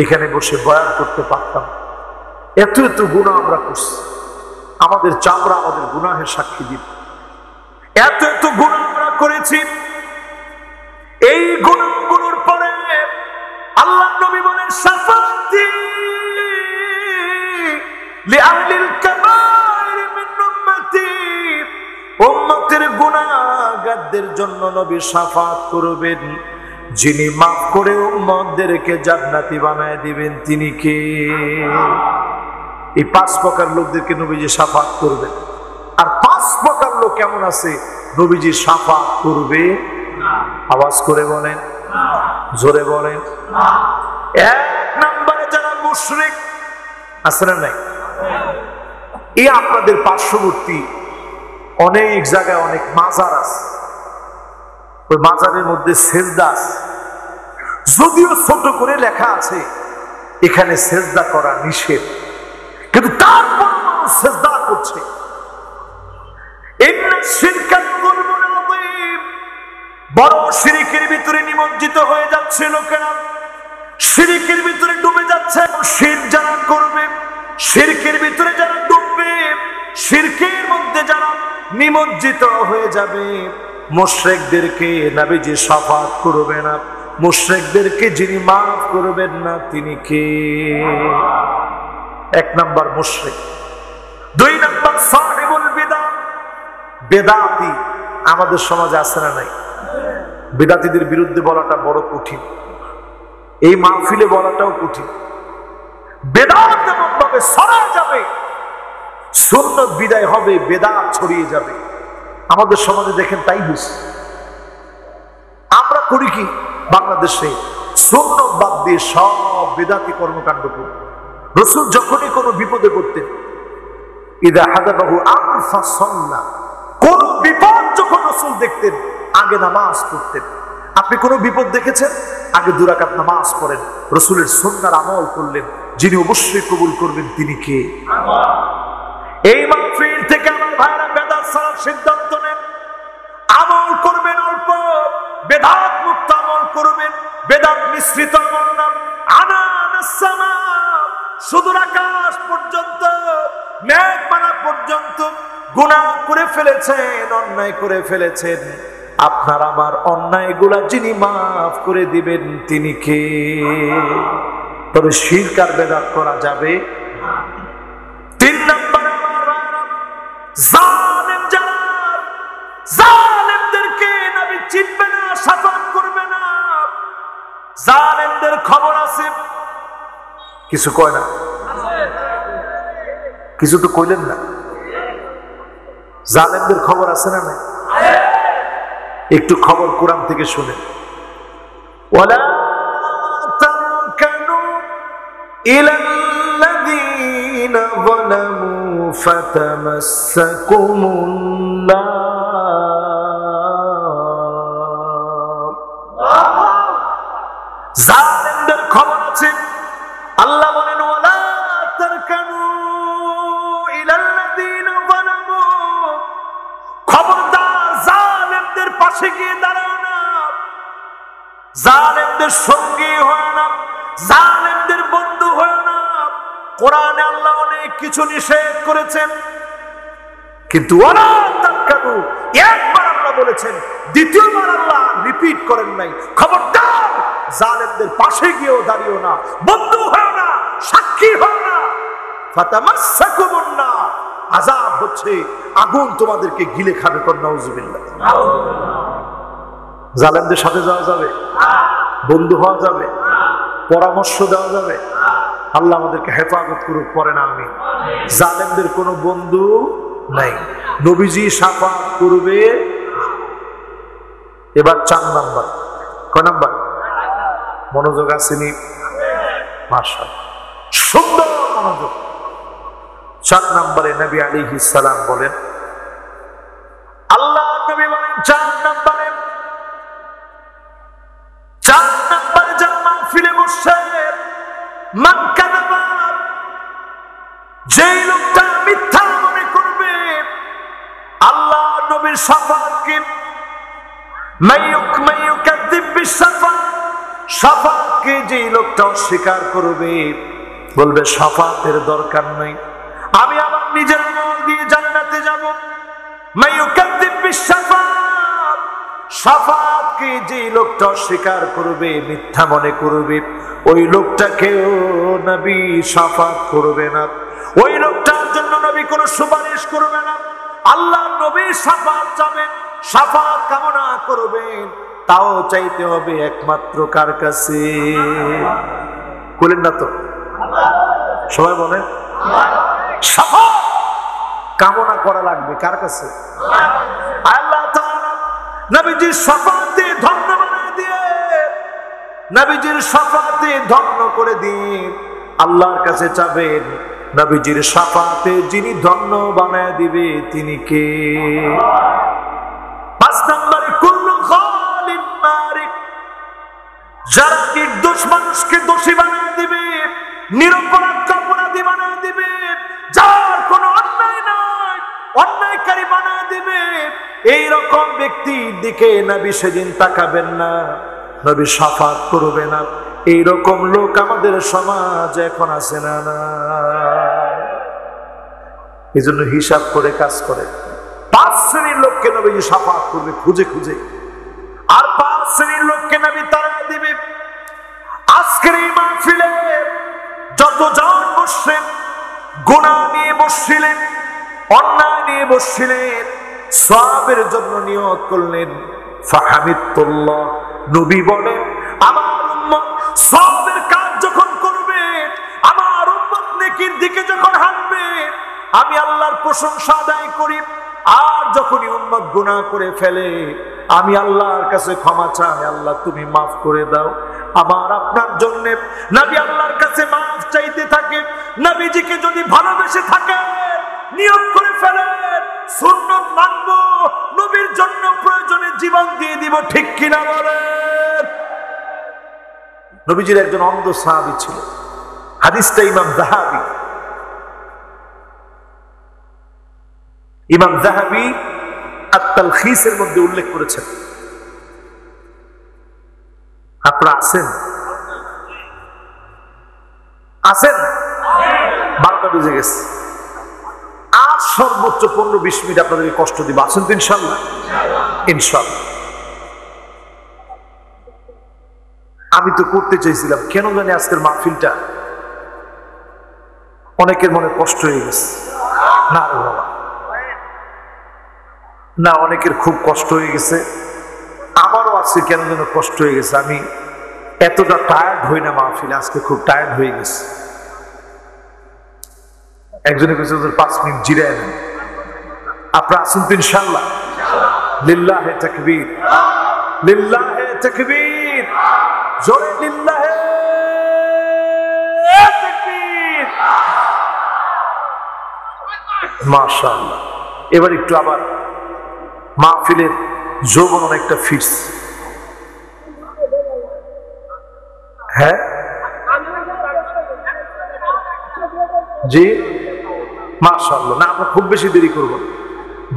এখানে বসে বয়ান করতে পারতাম। এত এত গুনাহ আমরা করছি, আমাদের চামড়া আমাদের গুনাহের সাক্ষী দিত। এত এত গুনাহ আমরা করেছি। এই গুনাহগুলোর পরে আল্লাহ নবী বলেন শাফাতি লিআহলিল কাবাইর মিন উম্মতি। উম্মতের গুনাহগারদের জন্য নবী শাফাত করবেন। যিনি মাফ করে উম্মতদেরকে জান্নাতি বানায় দিবেন তিনি কে? এই 5 প্রকার লোকদেরকে নবীজি শাফাত করবেন। আর 5 প্রকার লোক কেমন আছে নবীজি শাফাত করবে? আওয়াজ করে বলেন, জোরে বলেন। 1 নম্বরে যারা মুশরিক আছে না নাই? এই আপনাদের পার্শ্ববর্তী অনেক জায়গায় অনেক মাজার আছে, ওই মাজারের মধ্যে সেজদা আছে। যদিও ছোট করে লেখা আছে এখানে সেজদা করা নিষেধ, কিন্তু তারপর মানুষ সেজদা করছে। বড় শিরকের ভিতরে নিমজ্জিত হয়ে যাচ্ছে লোকেরা, শিরকের ভিতরে ডুবে যাচ্ছে। শিরক যারা করবে, শিরকের ভিতরে যারা ডুববে, শিরকের মধ্যে যারা নিমজ্জিত হয়ে যাবে, মুশরিকদেরকে নবীজি শাফাত করবে না। মুশরিকদেরকে যিনি মাফ করবেন না তিনি কে? 1 নাম্বার মুশরিক। 2 নাম্বার সাহিবুল বিদআত, বেদাতি। আমাদের সমাজে আছে না নাই? বেদাতীদের বিরুদ্ধে বলাটা বড় কঠিন, এই মাহফিলে বলাটাও কঠিন। বেদাত এমন ভাবে ছড়ায় যাবে, সুন্নাত বিদায় হবে, বেদাত ছড়িয়ে যাবে। আমাদের সমাজে দেখেন তাই হয়েছে। আমরা করি কি? বাংলাদেশে সুন্নাত বাদ দিয়ে সব বেদাতি কর্মকাণ্ড করি। রাসূল যখনই কোনো বিপদে পড়তেন, ইদা হাদাবাহু আমর ফাসাল্লা, কোন বিপদ যখন রাসূল দেখতেন আগে নামাজ পড়তেন। আপনি কোন বিপদ দেখেছেন, আগে 2 রাকাত নামাজ পড়েন, রাসূলের সুন্নাহর আমল করলেন। যিনি অবশ্যই কবুল করবেন তিনি কে? আল্লাহ। এই মাহফিল থেকে আমার ভাইরা বেদাত ছাড়ার সিদ্ধান্ত নেন। আমল করবেন অল্প, বেদাত মুক্ত আমল করবেন, বেদাত মিশ্রিত আমল না। আনানাস সামা, সুদূর আকাশ পর্যন্ত, মেঘমালা পর্যন্ত গুনাহ করে ফেলেছেন, অন্যায় করে ফেলেছেন। আপনার আমার অন্যায়গুলা যিনি মাফ করে দিবেন তিনি কে? তবে শিরক আর বেদাত করা যাবে। 3 নম্বর জালেম যারা, জালেমদেরকে নবী চিনবে না, শাফাত করবে না। জালেমদের খবর আছে, কিছু কয় না? কিছু তো কইলেন না। জালেমদের খবর আছে না নাই? একটু খবর কোরআন থেকে শুনেন। ওয়ালা তাকানু ইলাল্লাযীনা যালামু ফাতামাসসাকুমুন নার। জালেমদের খবর আছে। আল্লাহ বলেন ওয়ালা তাকানু ইলাল্লাযীনা যালামু, খবরদার জালেমদের পাশে গিয়ে দাঁড়াও না, জালেমদের সঙ্গী হয় না, জালেমদের বন্ধু হয় না। কোরআনে আল্লাহ অনেক কিছু নিষেধ করেছেন, কিন্তু ওয়ালা তাকানু, একবার আল্লাহ আল্লাহ বলেছেন, দ্বিতীয়বার আল্লাহ রিপিট করেন নাই। খবরদার জালেমদের পাশে গিয়েও দাঁড়িও না, বন্ধু হও না, সাক্ষী হও না। ফাতামাসসাকুমুন নার, আযাব হচ্ছে আগুন তোমাদেরকে গিলে খাবে। নাউযুবিল্লাহ। জালেমদের সাথে যাওয়া যাবে, বন্ধু হওয়া যাবে, পরামর্শ দেওয়া যাবে। আল্লাহ আমাদেরকে হেফাজত করুক, পড়েন আমিন। জালেমদের কোনো বন্ধু নাই, নবীজি শাফাত করবে। এবার 4 নাম্বার, কয় নাম্বার? মনোযোগ আসেনি? মাশাআল্লাহ, সুন্দর মনোযোগ। 4 নম্বরে নবী আলাইহিস সালাম বলেন, আল্লাহ নবী বলেন 4 নম্বরে যার মাহফিলে বসে মান কাযাবা, যেই লোকটা মিথ্যা মনে করবে আল্লাহ নবীর শাফাতকে, মাইয়ুকাযযিব বিশাফাত, শাফাতকে যেই লোকটা অস্বীকার করবে, বলবে শাফাতের দরকার নাই, আমি আমার নিজের আমল দিয়ে জান্নাতে যাব। মাইয়ুকাযযিব বিশাফাত, শাফাতকে যে লোকটা অস্বীকার করবে, মিথ্যা মনে করবে, ওই লোকটাকেও নবী শাফাত করবে না, ওই লোকটার জন্য নবী কোনো সুপারিশ করবে না। আল্লাহ নবী শাফাত চাবেন, শাফাত কামনা করবেন, তাও চাইতে হবে একমাত্র কার কাছে? বলেন না তো, সবাই বলেন। শাফাত কামনা করা লাগবে কার কাছে? আল্লাহ তাআলা নবীজির শাফাতে ধন্য বানিয়ে দিয়ে, নবীজির শাফাতে ধন্য করে দিয়ে আল্লাহর কাছে চাবেন। নবীজির শাফাতে যিনি ধন্য বানায় দিবে তিনি কে? 5 নম্বরে কুল্লু খালিন মারিক, যারা নির্দোষ মানুষকে দোষী বানায় দিবে, নিরপরাধ অপরাধী বানায় দিবে, যার কোনো অন্যায় নাই অন্যায়কারী বানায় দিবে, এই রকম ব্যক্তির দিকে নবী সেদিন তাকাবেন না, নবী শাফাত করবে না। এই রকম লোক আমাদের সমাজ এখন আছে না? না, এই জন্য হিসাব করে কাজ করে। 5 শ্রেণীর লোককে নবী শাফাত করবে খুঁজে খুঁজে, আর 5 শ্রেণীর লোককে নবী তাড়া দিবে। আজকের এই মাহফিলে যতজন বসছেন, গুনাহ নিয়ে বসছিলেন, অন্যায় নিয়ে বসছিলেন, সওয়াবের জন্য নিয়ত করলেন, ফাহামিদুল্লাহ, নবী বলেন আমার উম্মত সওয়াবের কাজ যখন করবে, আমার উম্মত নেকির দিকে যখন হাঁটবে, আমি আল্লাহর প্রশংসা আদায় করি। আর যখনই উম্মত গুনাহ করে ফেলে, আমি আল্লাহর কাছে ক্ষমা চাই, আল্লাহ তুমি মাফ করে দাও। আমার আপনার জন্য নবী আল্লাহর কাছে মাফ চাইতে থাকে। নবীজিকে যদি ভালোবেসে থাকে, নিয়ত করে ফেলেন সুন্নাত মানব, নবীর জন্য প্রয়োজনে জীবন দিয়ে দিব, ঠিক কিনা বলেন? নবীজির একজন অন্ধ সাহাবী ছিল, হাদিসটা ইমাম যাহাবী আত-তালখীসের মধ্যে উল্লেখ করেছেন। আপনারা আছেন? 12টা বেজে গেছে, আর সর্বোচ্চ 15-20 মিনিট আপনাদেরকে কষ্ট দিব। আছেন তো ইনশাআল্লাহ? ইনশাআল্লাহ। আমি তো করতে চাইছিলাম, কেন জানি আজকের মাহফিলটা অনেকের মনে কষ্ট হয়ে গেছে। না রে বাবা, না, অনেকের খুব কষ্ট হয়ে গেছে, আমারও আজকে কেন যেন কষ্ট হয়ে গেছে। আমি এতটা টায়ার্ড হই না মাহফিলে, আজকে খুব টায়ার্ড হয়ে গেছে। একজনের কাছে 5 মিনিট জিরায় নেন। আপনারা আসুন তো ইনশাআল্লাহ। লিল্লাহে তাকবীর, লিল্লাহে তাকবীর, জোরে লিল্লাহে তাকবীর। মাশাআল্লাহ। এবার একটু আবার মাহফিলের যৌবন অনেকটা ফিরছে। হ্যাঁ জি, মাশাআল্লাহ। না, আমরা খুব বেশি দেরি করব না।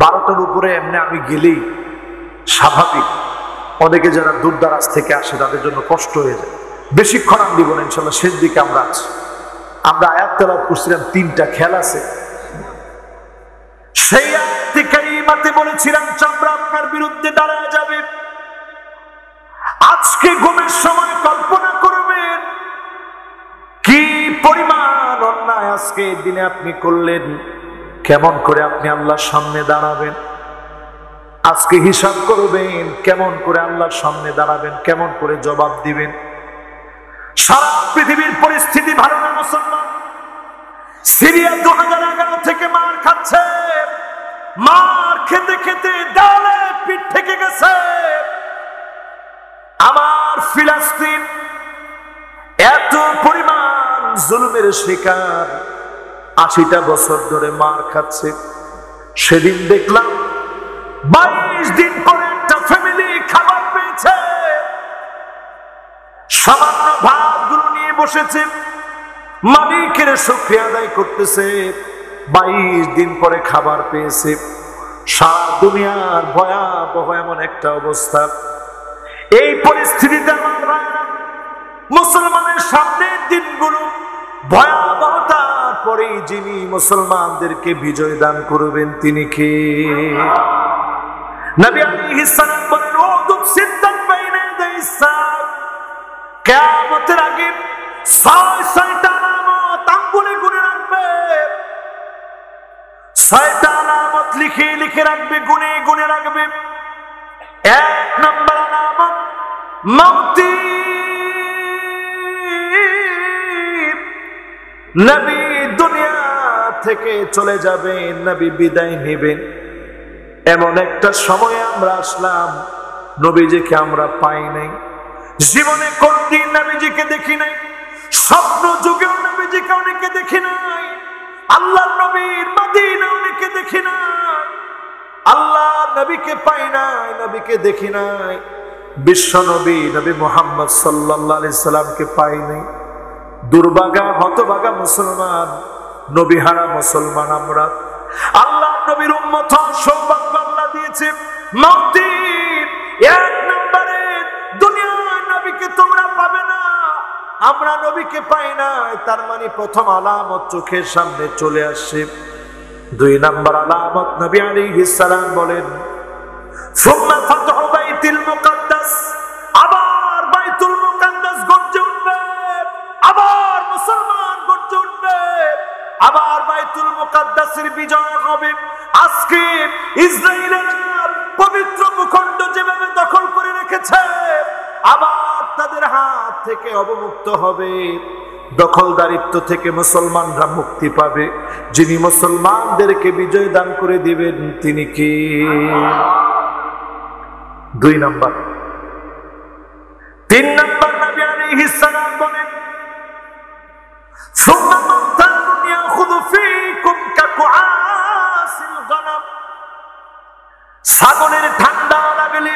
12টার উপরে এমনি আমি গেলেই স্বাভাবিক, অনেকে যারা দূর দারাজ থেকে আসে তাদের জন্য কষ্ট হয়ে যায়। বেশিক্ষণ আমি দিব না ইনশাআল্লাহ, শেষ দিকে আমরা আছি। আমরা আয়াত তেলাওয়াত করছিলাম 3টা, খেয়াল আছে? সেই আয়াতে কারিমাতে বলে ছিলেন চামড়া আপনার বিরুদ্ধে দাঁড়ায় যাবে। আজকে ঘুমের সময় কল্পনা করবেন কি পরিমাণ অন্যায় আজকে দিনে আপনি করলেন, কেমন করে আপনি আল্লাহর সামনে দাঁড়াবেন। আজকে হিসাব করবেন কেমন করে আল্লাহর সামনে দাঁড়াবেন, কেমন করে জবাব দিবেন। সারা পৃথিবীর পরিস্থিতি ভালো না মুসলমান। সিরিয়া 2011 থেকে মার খাচ্ছে, মার খেতে খেতে দেওয়ালে পিঠ থেকে গেছে। আমার ফিলিস্তিন এত পরিমাণ জুলুমের শিকার, 80টা বছর ধরে মার খাচ্ছে। সেদিন দেখলাম 22 দিন পরে একটা ফ্যামিলি খাবার পেয়েছে, সামান্য ভাতগুলো নিয়ে বসেছে, মালিকের শুকরিয়া আদায় করতেছে। 22 দিন পরে খাবার পেয়েছে। সারা দুনিয়ার ভয়াবহ এমন একটা অবস্থা। এই পরিস্থিতিতে আমরা মুসলমানের সামনের দিনগুলো ভয়াবহতার পরে যিনি মুসলমানদেরকে বিজয় দান করবেন তিনি কে? নবী আলাইহিস সালাম বলেন, ওদুব সিদ্দান বাইনা ইয়াদাইস সাআত, কিয়ামতের আগে 6টা আলামত আঙ্গুলে গুনে রাখবে, 6টা আলামত লিখে লিখে রাখবে, গুনে গুনে রাখবে। 1 নম্বর আলামত মাউতি, নবী দুনিয়া থেকে চলে যাবেন, নবী বিদায় নেবেন। এমন একটা সময় আমরা আসলাম নবীজিকে আমরা পাই নাই, জীবনে কোনদিন নবীজিকে দেখি নাই, স্বপ্ন যুগেও নবীজিকে অনেকে দেখি নাই, আল্লাহর নবীর মদিনা অনেকে দেখি নাই, আল্লাহর নবীকে পাই নাই, নবীকে দেখি নাই, বিশ্ব নবী নবী মুহাম্মদ সাল্লাল্লাহু আলাইহি সাল্লামকে পাই নাই। দুর্ভাগা হতভাগা মুসলমান, নবীহারা মুসলমান আমরা। আল্লাহ নবীর উম্মত সৌভাগ্য আল্লাহ দিয়েছে। মাউতি 1 নম্বরে, দুনিয়ার নবীকে তোমরা পাবে না, আমরা নবীকে পাই না, তার মানে প্রথম আলামত চোখের সামনে চলে আসে। 2 নম্বর আলামত নবী আলাইহিস সালাম বলেন, সুম্মা ফাতহু বাইতুল মুকাদ্দাস, আবার বাইতুল মুকাদ্দাস গর্জে উঠবে, আবার মুসলমান গর্জে উঠবে, আবার বাইতুল মুকাদ্দাসের বিজয় হবে। আজকে ইসরায়েলের পবিত্র ভূখণ্ড যেভাবে দখল করে রেখেছে, আবার তাদের হাত থেকে অবমুক্ত হবে, দখলদারিত্ব থেকে মুসলমানরা মুক্তি পাবে। যিনি মুসলমানদেরকে বিজয় দান করে দিবেন তিনি কে? 2 নম্বর। 3 নম্বর নবী আলাইহিস সালাম বলেন, সুম্মা মাউতান ইয়াখুযু ফীকুম কাকুআসিল গানাম, ছাগলের ঠান্ডা লাগলে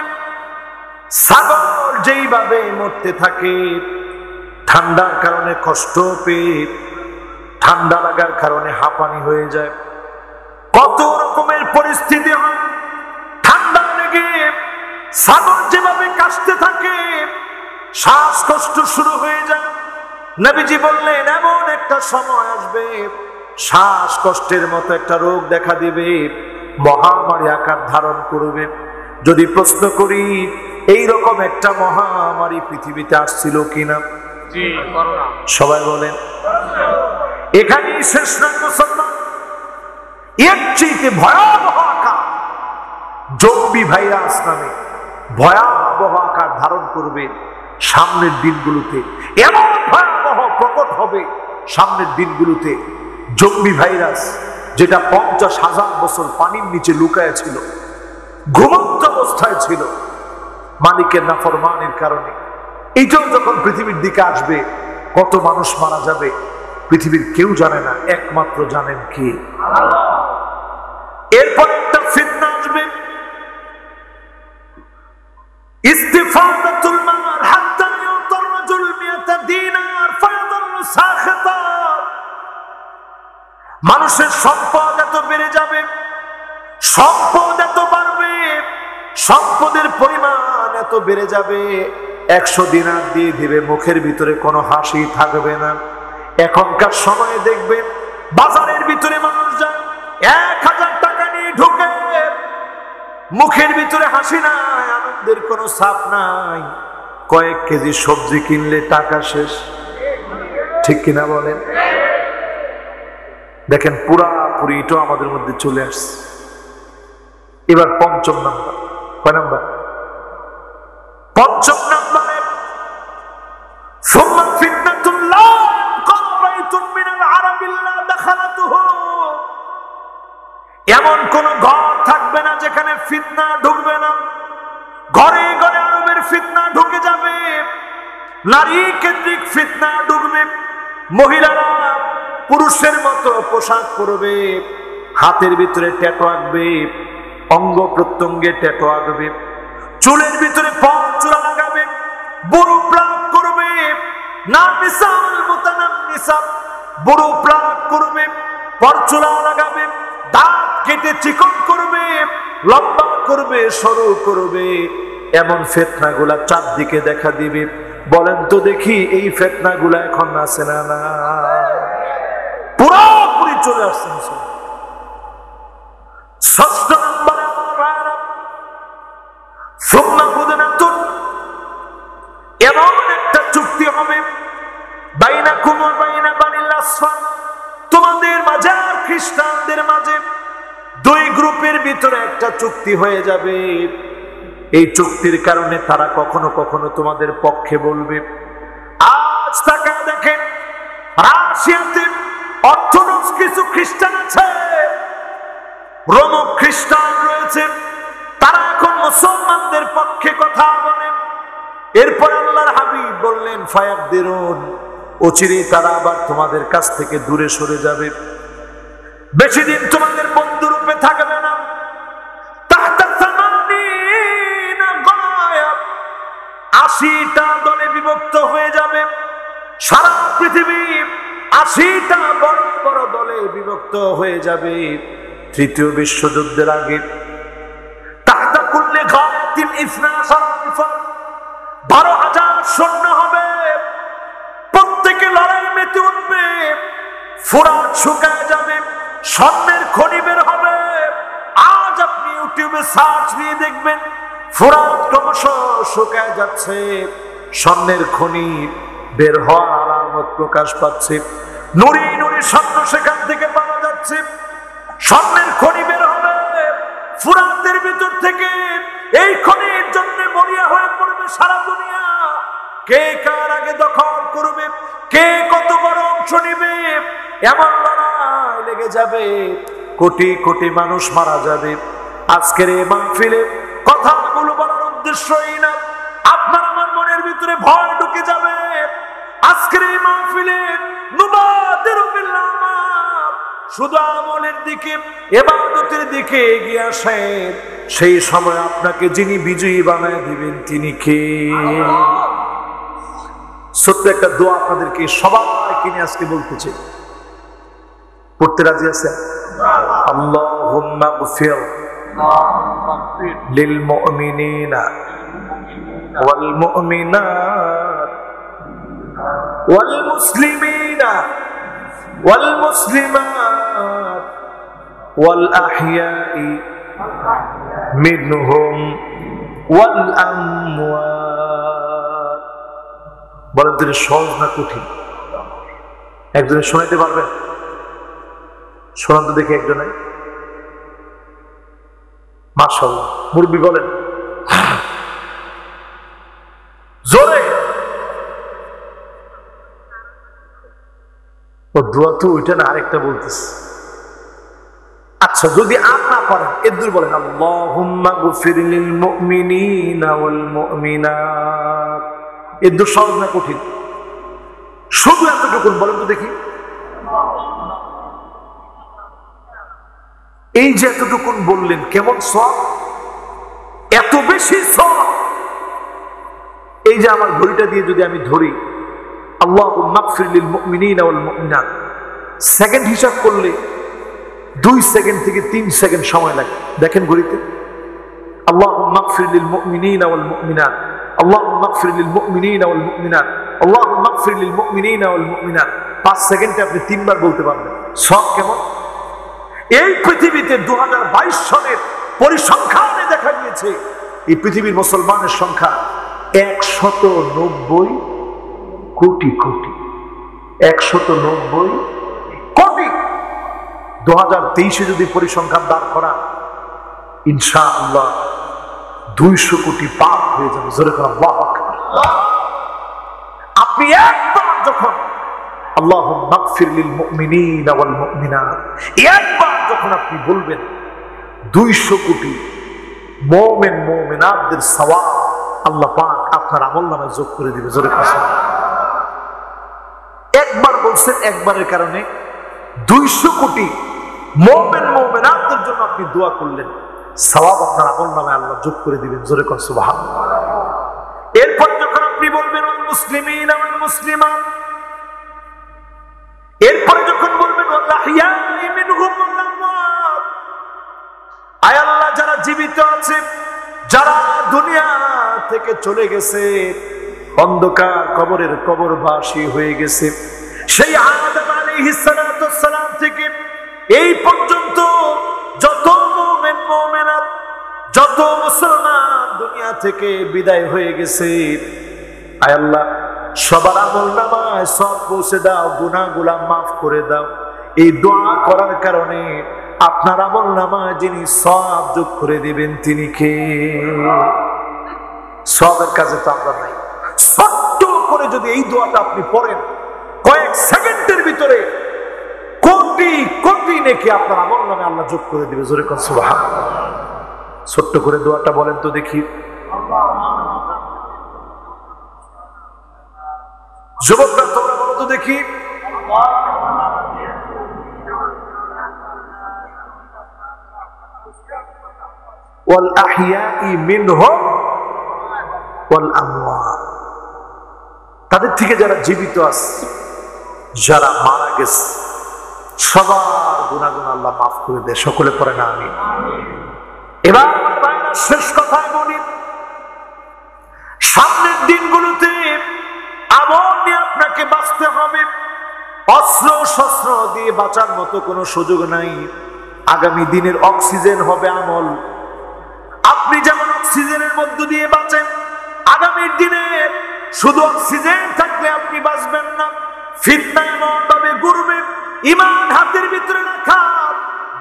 ছাগল যেইভাবে মরতে থাকে, ঠান্ডার কারণে কষ্ট পেয়ে, ঠান্ডা লাগার কারণে হাঁপানি হয়ে যায়, কত রকমের পরিস্থিতি হয়। ঠান্ডা লেগে ছাগল যেভাবে কাশতে থাকে, শ্বাসকষ্ট শুরু হয়ে যায়। নবীজি বললেন, এমন একটা সময় আসবে শ্বাসকষ্টের মতো একটা রোগ দেখা দিবে, মহামারী আকার ধারণ করবে। যদি প্রশ্ন করি, এই রকম একটা মহামারী পৃথিবীতে আসছিল কিনা? সবাই বলেন। এখানেই শেষ না মুসলমান, এর চেয়ে ভয়াবহ আকার জম্বি ভাইরাস নামে ভয়াবহ আকার ধারণ করবে সামনের দিনগুলোতে। এমন ভয়াবহ প্রকট হবে সামনের দিনগুলোতে জম্বি ভাইরাস, যেটা 50,000 বছর পানির নিচে লুকায় ছিল, ঘুমন্ত অবস্থায় ছিল মালিকের নাফরমানির কারণে। এইটাও যখন পৃথিবীর দিকে আসবে, কত মানুষ মারা যাবে পৃথিবীর কেউ জানে না, একমাত্র জানেন কে? এরপর একটা ফিতনা আসবে, ইস্তিফাদাতুল মাল হাত্তা ইউতার রাজুল 100 দিনার ফায়াদাল্লু সাখিতা। মানুষের সম্পদ এত বেড়ে যাবে, সম্পদ এত বাড়বে, সম্পদের পরিমাণ এত বেড়ে যাবে, 100 দিনার দিয়ে দিবে, মুখের ভিতরে কোনো হাসি থাকবে না। এখনকার সময়ে দেখবেন বাজারের ভিতরে মানুষ যায় 1000 টাকা নিয়ে ঢুকে, মুখের ভিতরে হাসি নাই, আনন্দের কোনো ছাপ নাই। কয়েক কেজি সবজি কিনলে টাকা শেষ, ঠিক কিনা বলেন? দেখেন পুরাপুরি এটাও আমাদের মধ্যে চলে আসছে। এবার পঞ্চম নাম্বার, কয় নাম্বার? পঞ্চম নাম্বারে সুম্মা ফিতনাতুল লা ইয়ানকারাইতুম মিনাল আরাবিল্লা দাখালাতুহু, এমন কোন ঘর থাকবে না যেখানে ফিতনা ঢুকবে না। ঘরে ঘরে আরবের ফিতনা ঢুকে যাবে, নারী কেন্দ্রিক ফিতনা ঢুকবে। মহিলারা পুরুষের মতো পোশাক পরবে, হাতের ভিতরে ট্যাটু আঁকবে, অঙ্গ প্রত্যঙ্গে ট্যাটু আঁকবে, চুলের ভিতরে পরচুলা লাগাবে, বুড়ো প্লাগ করবে, নামিসাল মুতানাম্মিসা, বুড়ো প্লাগ করবে, পরচুলা লাগাবে, দাঁত কেটে চিকন করবে, লম্বা করবে, সরু করবে। এমন ফিতনাগুলা চারদিকে দেখা দিবে। বলেন তো দেখি এই ফিতনাগুলা এখন আছে না? না, পুরোপুরি চলে আসছে। ষষ্ঠ নম্বরে এমন একটা চুক্তি হবে বাইনাকুম ওয়া বাইনা বানিল আসফার, তোমাদের মাঝে আর খ্রিস্টানদের মাঝে, দুই গ্রুপের ভিতরে একটা চুক্তি হয়ে যাবে। এই চুক্তির কারণে তারা কখনো কখনো তোমাদের পক্ষে বলবে। আজ তাকা দেখেন, রাশিয়াতে অর্থোডক্স কিছু খ্রিস্টান আছে, রোমান খ্রিস্টান রয়েছে, তারা এখন মুসলমানদের পক্ষে কথা বলেন। এরপর আল্লাহর হাবিব বললেন ফায়াকদিরুন, অচিরেই তারা আবার তোমাদের কাছ থেকে দূরে সরে যাবে, বেশি দিন তোমাদের বন্ধু রূপে থাকবে না। 80টা দলে বিভক্ত হয়ে যাবে, সারা পৃথিবী 80টা বড় বড় দলে বিভক্ত হয়ে যাবে। তৃতীয় বিশ্বযুদ্ধের আগে 12,000 সৈন্য হবে, প্রত্যেকে লড়াই মেতে উঠবে, ফোরাত শুকায় যাবে, স্বর্ণের খনি বের হবে। আজ আপনি ইউটিউবে সার্চ দিয়ে দেখবেন ফোরাত ক্রমশ শুকায় যাচ্ছে, স্বর্ণের খনি বের হওয়ার আলামত প্রকাশ পাচ্ছে, নুরি নুরি স্বর্ণ সেখান থেকে পাওয়া যাচ্ছে, স্বর্ণের খনি বের হবে ফোরাতের ভিতর থেকে। এই খনির জন্য মরিয়া হয়ে পড়বে সারা দুনিয়া। কে কার আগে দখল করবে, কে কত বড় অংশ নিবে, এমন লড়াই লেগে যাবে, কোটি কোটি মানুষ মারা যাবে। আজকের এই মাহফিলে কথাগুলো বলার উদ্দেশ্যই না, আপনার আমার মনের ভিতরে ভয় ঢুকে যাবে। আজকের এই মাহফিলে নুবাদিরু বিল আমাল, শুধু আমলের দিকে, ইবাদতের দিকে এগিয়ে আসেন। সেই সময় আপনাকে যিনি বিজয়ী বানায় দিবেন তিনি কে? ছোট্ট একটা দোয়া আপনাদেরকে সবাইকে নিয়ে আজকে বলতে চাই, পড়তে রাজি আছেন? আল্লাহুম্মা গফির লিল মুমিনিনা ওয়াল মুমিনাত ওয়াল মুসলিমিনা ওয়াল মুসলিমাত ওয়াল আহইয়াই মিনহুম ওয়াল আমওয়াত। বলেন তো সহজ না কঠিন? একজনে শোনাইতে পারবেন? শোনান তো দেখি একজনে। মাশাআল্লাহ, মুরব্বি বলেন জোরে। ও দোয়া তো ওইটা না, আরেকটা বলতেছে। আচ্ছা, যদি আর না পারেন এদুর বলেন আল্লাহুম্মা গফির লিল মুমিনিনা ওয়াল মুমিনাত। এদুর সহজ না কঠিন? শুধু এতটুকু বলেন তো দেখি। এই যে এতটুকুন বললেন, কেমন সওয়াব, এত বেশি সওয়াব। এই যে আমার ঘড়িটা দিয়ে যদি আমি ধরি আল্লাহুম্মা গফির লিল মুমিনিনা ওয়াল মুমিনাত, সেকেন্ড হিসাব করলে 2 সেকেন্ড থেকে 3 সেকেন্ড সময় লাগে। দেখেন ঘড়িতে আল্লাহুম্মা গফির লিল মুমিনিনা ওয়াল মুমিনাত, আল্লাহুম্মা গফির লিল মুমিনিনা ওয়াল মুমিনাত, আল্লাহুম্মা গফির লিল মুমিনিনা ওয়াল মুমিনাত। 5 সেকেন্ডে আপনি 3 বার বলতে পারবেন। সব কেমন? এই পৃথিবীতে 2022 সনের পরিসংখ্যানের দেখা গিয়েছে এই পৃথিবীর মুসলমানের সংখ্যা 190 কোটি কোটি, 190 কোটি। 2023 যদি পরিসংখ্যান দাঁড় করা, ইনশাআল্লাহ 200 কোটি পার হয়ে যাবে। জোরে করে আল্লাহু আকবার। আপনি একবার যখন আল্লাহুম্মা গফির লিল মুমিনিনা ওয়াল মুমিনাত, একবার যখন আপনি বলবেন 200 কোটি মুমিন মুমিনাতদের সওয়াব আল্লাহ পাক আপনার আমলনামায় যোগ করে দিবে। জোরে করে একবার বলছেন, একবারের কারণে 200 কোটি মুমিন মুমিনাতদের জন্য আপনি দোয়া করলেন, সওয়াব আপনার আমলনামায় আল্লাহ যোগ করে দিবেন। জোরে করে সুবহানাল্লাহ। এরপর যখন আপনি বলবেন ওয়াল মুসলিমিনা ওয়াল মুসলিমাত, এরপরে যখন বলবেন ওয়াল আহইয়াই মিনহুম ওয়াল আমওয়াত, আয় আল্লাহ যারা জীবিত আছে, যারা দুনিয়া থেকে চলে গেছে, অন্ধকার কবরের কবরবাসী হয়ে গেছে, সেই আদম আলাইহিস সালাতু ওয়াস সালাম থেকে এই পর্যন্ত যত মুমিন মুমিনাত, যত মুসলমান দুনিয়া থেকে বিদায় হয়ে গেছে, আয় আল্লাহ সবার আমলনামায় সব পৌঁছে দাও, গুনাহগুলো মাফ করে দাও। এই দোয়া করার কারণে আপনার আমলনামায় যিনি সওয়াব যোগ করে দিবেন তিনি কে? সওয়াবের কাজে তো আমরা নাই। ছোট্ট করে যদি এই দোয়াটা আপনি পড়েন, কয়েক সেকেন্ডের ভিতরে কোটি কোটি নেকি আপনার আমলনামায় আল্লাহ যোগ করে দিবে। জোরে করে সুবহানাল্লাহ। ছোট্ট করে দোয়াটা বলেন তো দেখি। যুবকরা তোমরা বলো তো দেখি। ওয়াল আহইয়াই মিনহুম ওয়াল আমওয়াত, তাদের থেকে যারা জীবিত আছে, যারা মারা গেছে, সবার গুনাহগুলো আল্লাহ মাফ করে দেয়। সকলে পড়ে না আমিন। এবার আমার ভাইরা শেষ কথা বলি, সামনের দিনগুলোতে আমল নিয়ে আপনাকে বাঁচতে হবে। অস্ত্র শস্ত্র দিয়ে বাঁচার মতো কোনো সুযোগ নাই। আগামী দিনের অক্সিজেন হবে আমল। আপনি যেমন অক্সিজেনের মধ্য দিয়ে বাঁচেন, আগামীর দিনে শুধু অক্সিজেন থাকলে আপনি বাঁচবেন না। ফিতনা এমন ভাবে ঘুরবে, ঈমান হাতের ভিতরে রাখা,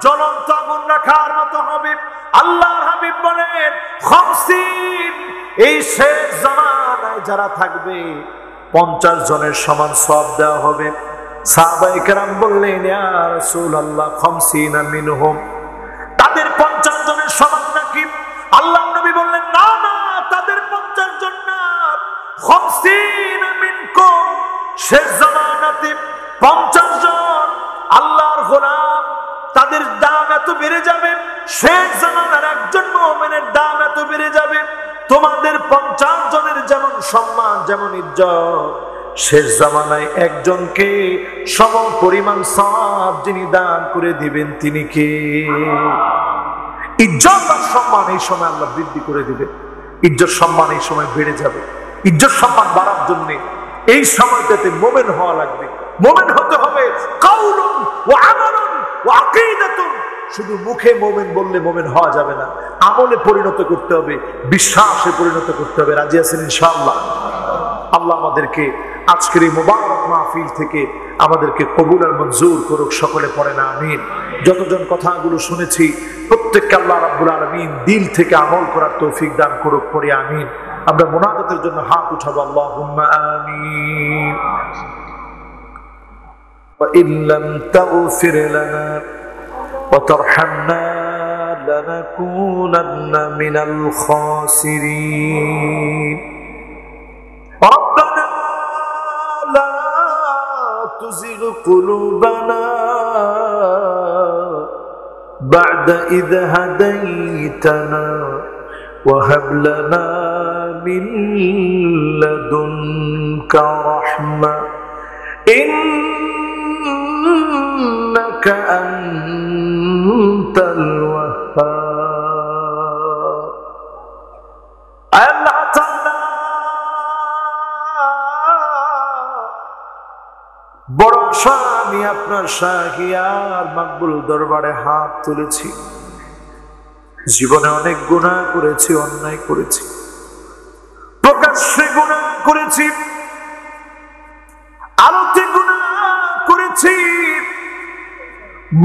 জ্বলন্ত আগুন রাখার মতো হবে। আল্লাহর হাবিব বলেন, খামসিন, এই শেষ জামানায় যারা থাকবে 50 জনের সমান সওয়াব দেওয়া হবে। সাহাবায়ে কেরাম বললেন, ইয়া রাসূলুল্লাহ, খামসিনা মিনহুম, তাদের 50 জনের সমান নাকি? আল্লাহর নবী বললেন, না না, তাদের 50 জন না, খামসিনা মিনকুম, শেষ জামানাতে 50 জন আল্লাহর গোলাম, তাদের দাম এত বেড়ে যাবে, শেষ জামানার একজন মুমিনের দাম এত বেড়ে যাবে, তোমাদের 50 জনের যেমন সম্মান, যেমন ইজ্জত, শেষ জামানায় একজনকে সম পরিমাণ সওয়াব যিনি দান করে দিবেন তিনি কে? ইজ্জত আর সম্মান এই সময় আল্লাহ বৃদ্ধি করে দিবে। ইজ্জত সম্মান এই সময় বেড়ে যাবে। ইজ্জত সম্মান বাড়ার জন্য এই সময়টাতে মুমিন হওয়া লাগবে। মুমিন হতে হবে কাউলুন ওয়া আমালুন ওয়া আকীদাতুন। শুধু মুখে মুমিন বললে মুমিন হওয়া যাবে না, আমলে পরিণত করতে হবে, বিশ্বাসে পরিণত করতে হবে। রাজি আছেন ইনশাআল্লাহ? আল্লাহ আমাদেরকে আজকের এই মুবারক মাহফিল থেকে আমাদেরকে কবুল আর মঞ্জুর করুক। সকলে পড়ে না আমিন। যতজন কথাগুলো শুনেছি প্রত্যেককে আল্লাহ রাব্বুল আলামিন দিল থেকে আমল করার তৌফিক দান করুক। পড়ে আমিন। আমরা মুনাজাতের জন্য হাত উঠাবো। আল্লাহুম্মা আমিন। ওয়া ইল্লাম তাগফির লানা ওয়া তারহামনা লানাকুনান্না মিনাল খাসিরিন। ربنا لا تزغ قلوبنا بعد إذ هديتنا وهب لنا من لدنك رحمة إنك أنت الوهاب. الله تعالى বড় স্বামী আপনার শাহিয়ার মাকবুল দরবারে হাত তুলেছি। জীবনে অনেক গুনাহ করেছি, অন্যায় করেছি, প্রকাশ্যে গুনাহ করেছি, আলোতে গুনাহ করেছি,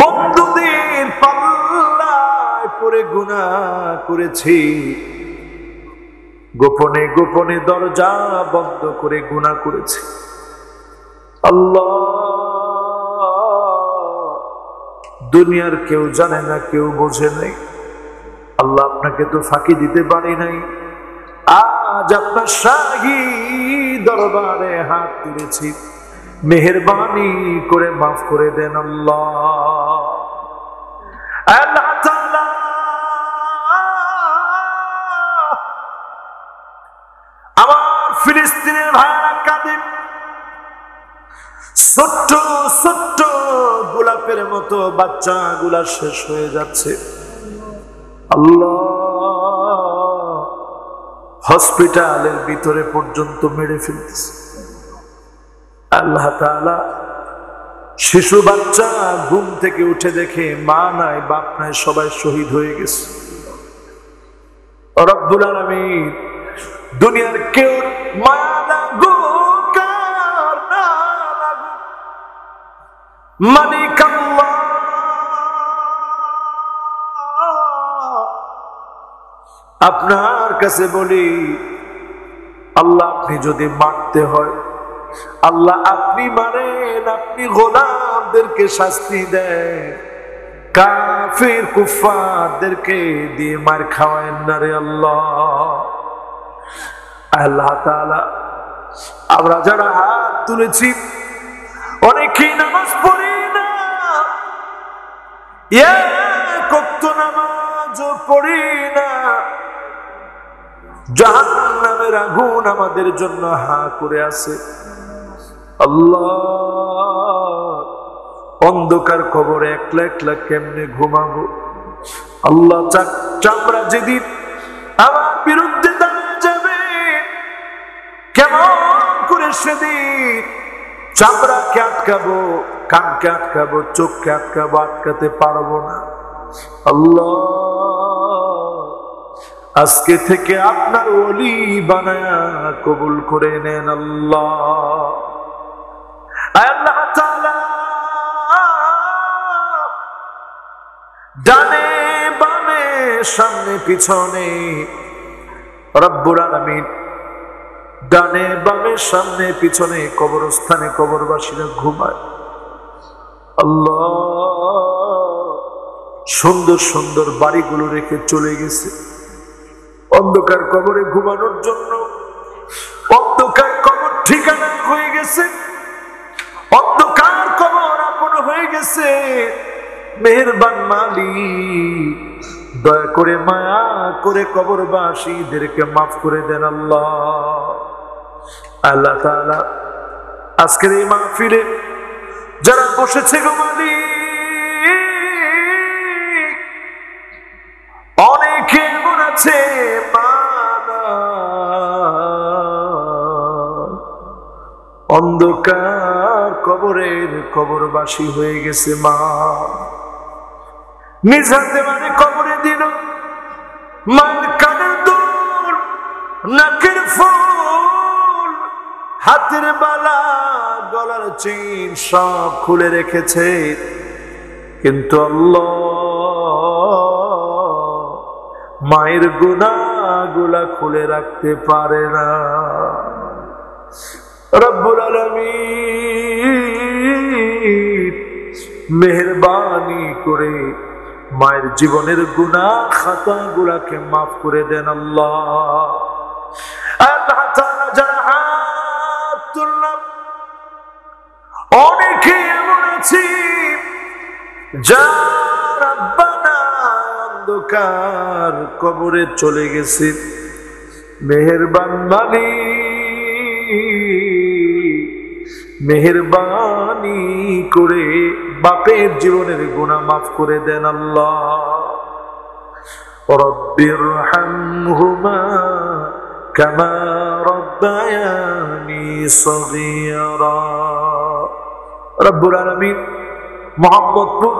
বন্ধুদের পাল্লায় পড়ে গুনাহ করেছি, গোপনে গোপনে দরজা বন্ধ করে গুনাহ করেছি। আল্লাহ, দুনিয়ার কেউ জানে না, কেউ বোঝে নাই। আল্লাহ, আপনাকে তো ফাঁকি দিতে পারি নাই। আজ আপনার শাহী দরবারে হাত তুলেছি, মেহেরবানি করে মাফ করে দেন আল্লাহ। আল্লাহ তাআলা, আমার ফিলিস্তিনের ভাইরা কাঁদেন, ছোট্ট ছোট্ট গোলাপের মতো বাচ্চাগুলা শেষ হয়ে যাচ্ছে। আল্লাহ, হসপিটালের ভিতরে পর্যন্ত মেরে ফেলতেছে। আল্লাহ তাআলা, শিশু বাচ্চা ঘুম থেকে উঠে দেখে মা নাই, বাপ নাই, সবাই শহীদ হয়ে গেছে। রব্বুল আলামিন, দুনিয়ার কেউ মায়া লাগুক আর না লাগুক, মালিক আল্লাহ, আপনার কাছে বলি, আল্লাহ, আপনি যদি মারতে হয়, আল্লাহ আপনি মারেন, আপনি গোলামদেরকে শাস্তি দেন, কাফির কুফফারদেরকে দিয়ে মার খাওয়ায়েন না রে আল্লাহ। আল্লাহ তাআলা, আমরা যারা হাত তুলেছি অনেকেই নামাজ পড়ি না, এক ওয়াক্ত নামাজও পড়ি না, জাহান্নামের আগুন আমাদের জন্য হা করে আছে। আল্লাহ, অন্ধকার কবরে একলা একলা কেমনে ঘুমাবো? আল্লাহ, চামড়া যেদিন আমার বিরুদ্ধে দাঁড়িয়ে যাবে, কেমন করে সেদিন চামড়াকে আটকাবো, কানকে আটকাবো, চোখকে আটকাবো, আটকাতে পারবো না। আল্লাহ, আজকে থেকে আপনার ওলি বানায়া কবুল করে নেন আল্লাহ। আল্লাহ তাআলা, ডানে বামে সামনে পিছনে, রব্বুল আলামিন, ডানে বামে সামনে পিছনে কবরস্থানে কবরবাসীরা ঘুমায়। আল্লাহ, সুন্দর সুন্দর বাড়িগুলো রেখে চলে গেছে অন্ধকার কবরে ঘুমানোর জন্য। অন্ধকার কবর ঠিকানা হয়ে গেছে, অন্ধকার কবর আপন হয়ে গেছে। মেহেরবান মালিক, দয়া করে মায়া করে কবরবাসীদেরকে মাফ করে দেন আল্লাহ। আল্লাহ তাআলা, আজকের এই মাহফিলে যারা বসেছে গো মালিক, অনেকে এমন আছে অন্ধকার কবরের কবরবাসী হয়ে গেছে। মা নিজ হাতে মানে কবরে দিল, মায়ের কানের দুল, নাকের ফুল, হাতের বালা, গলার চেইন সব খুলে রেখেছে, কিন্তু আল্লাহ মায়ের গুনাহগুলা খুলে রাখতে পারে না। রব্বুল আলামিন, মেহেরবানি করে মায়ের জীবনের গুনাহ খাতাগুলাকে মাফ করে দেন আল্লাহ। আল্লাহ তাআলা, যারা হাত তুললাম, অনেকে এমন আছে যারা রব্বানা অন্ধকার কবরে চলে গেছে। মেহেরবান মালিক, মেহেরবানি করে বাপের জীবনের গুনাহ মাফ করে দেন আল্লাহ। রব্বিরহামহুমা কামা রব্বায়ানি সগীরা। রব্বুল আলামিন, মোহাম্মদপুর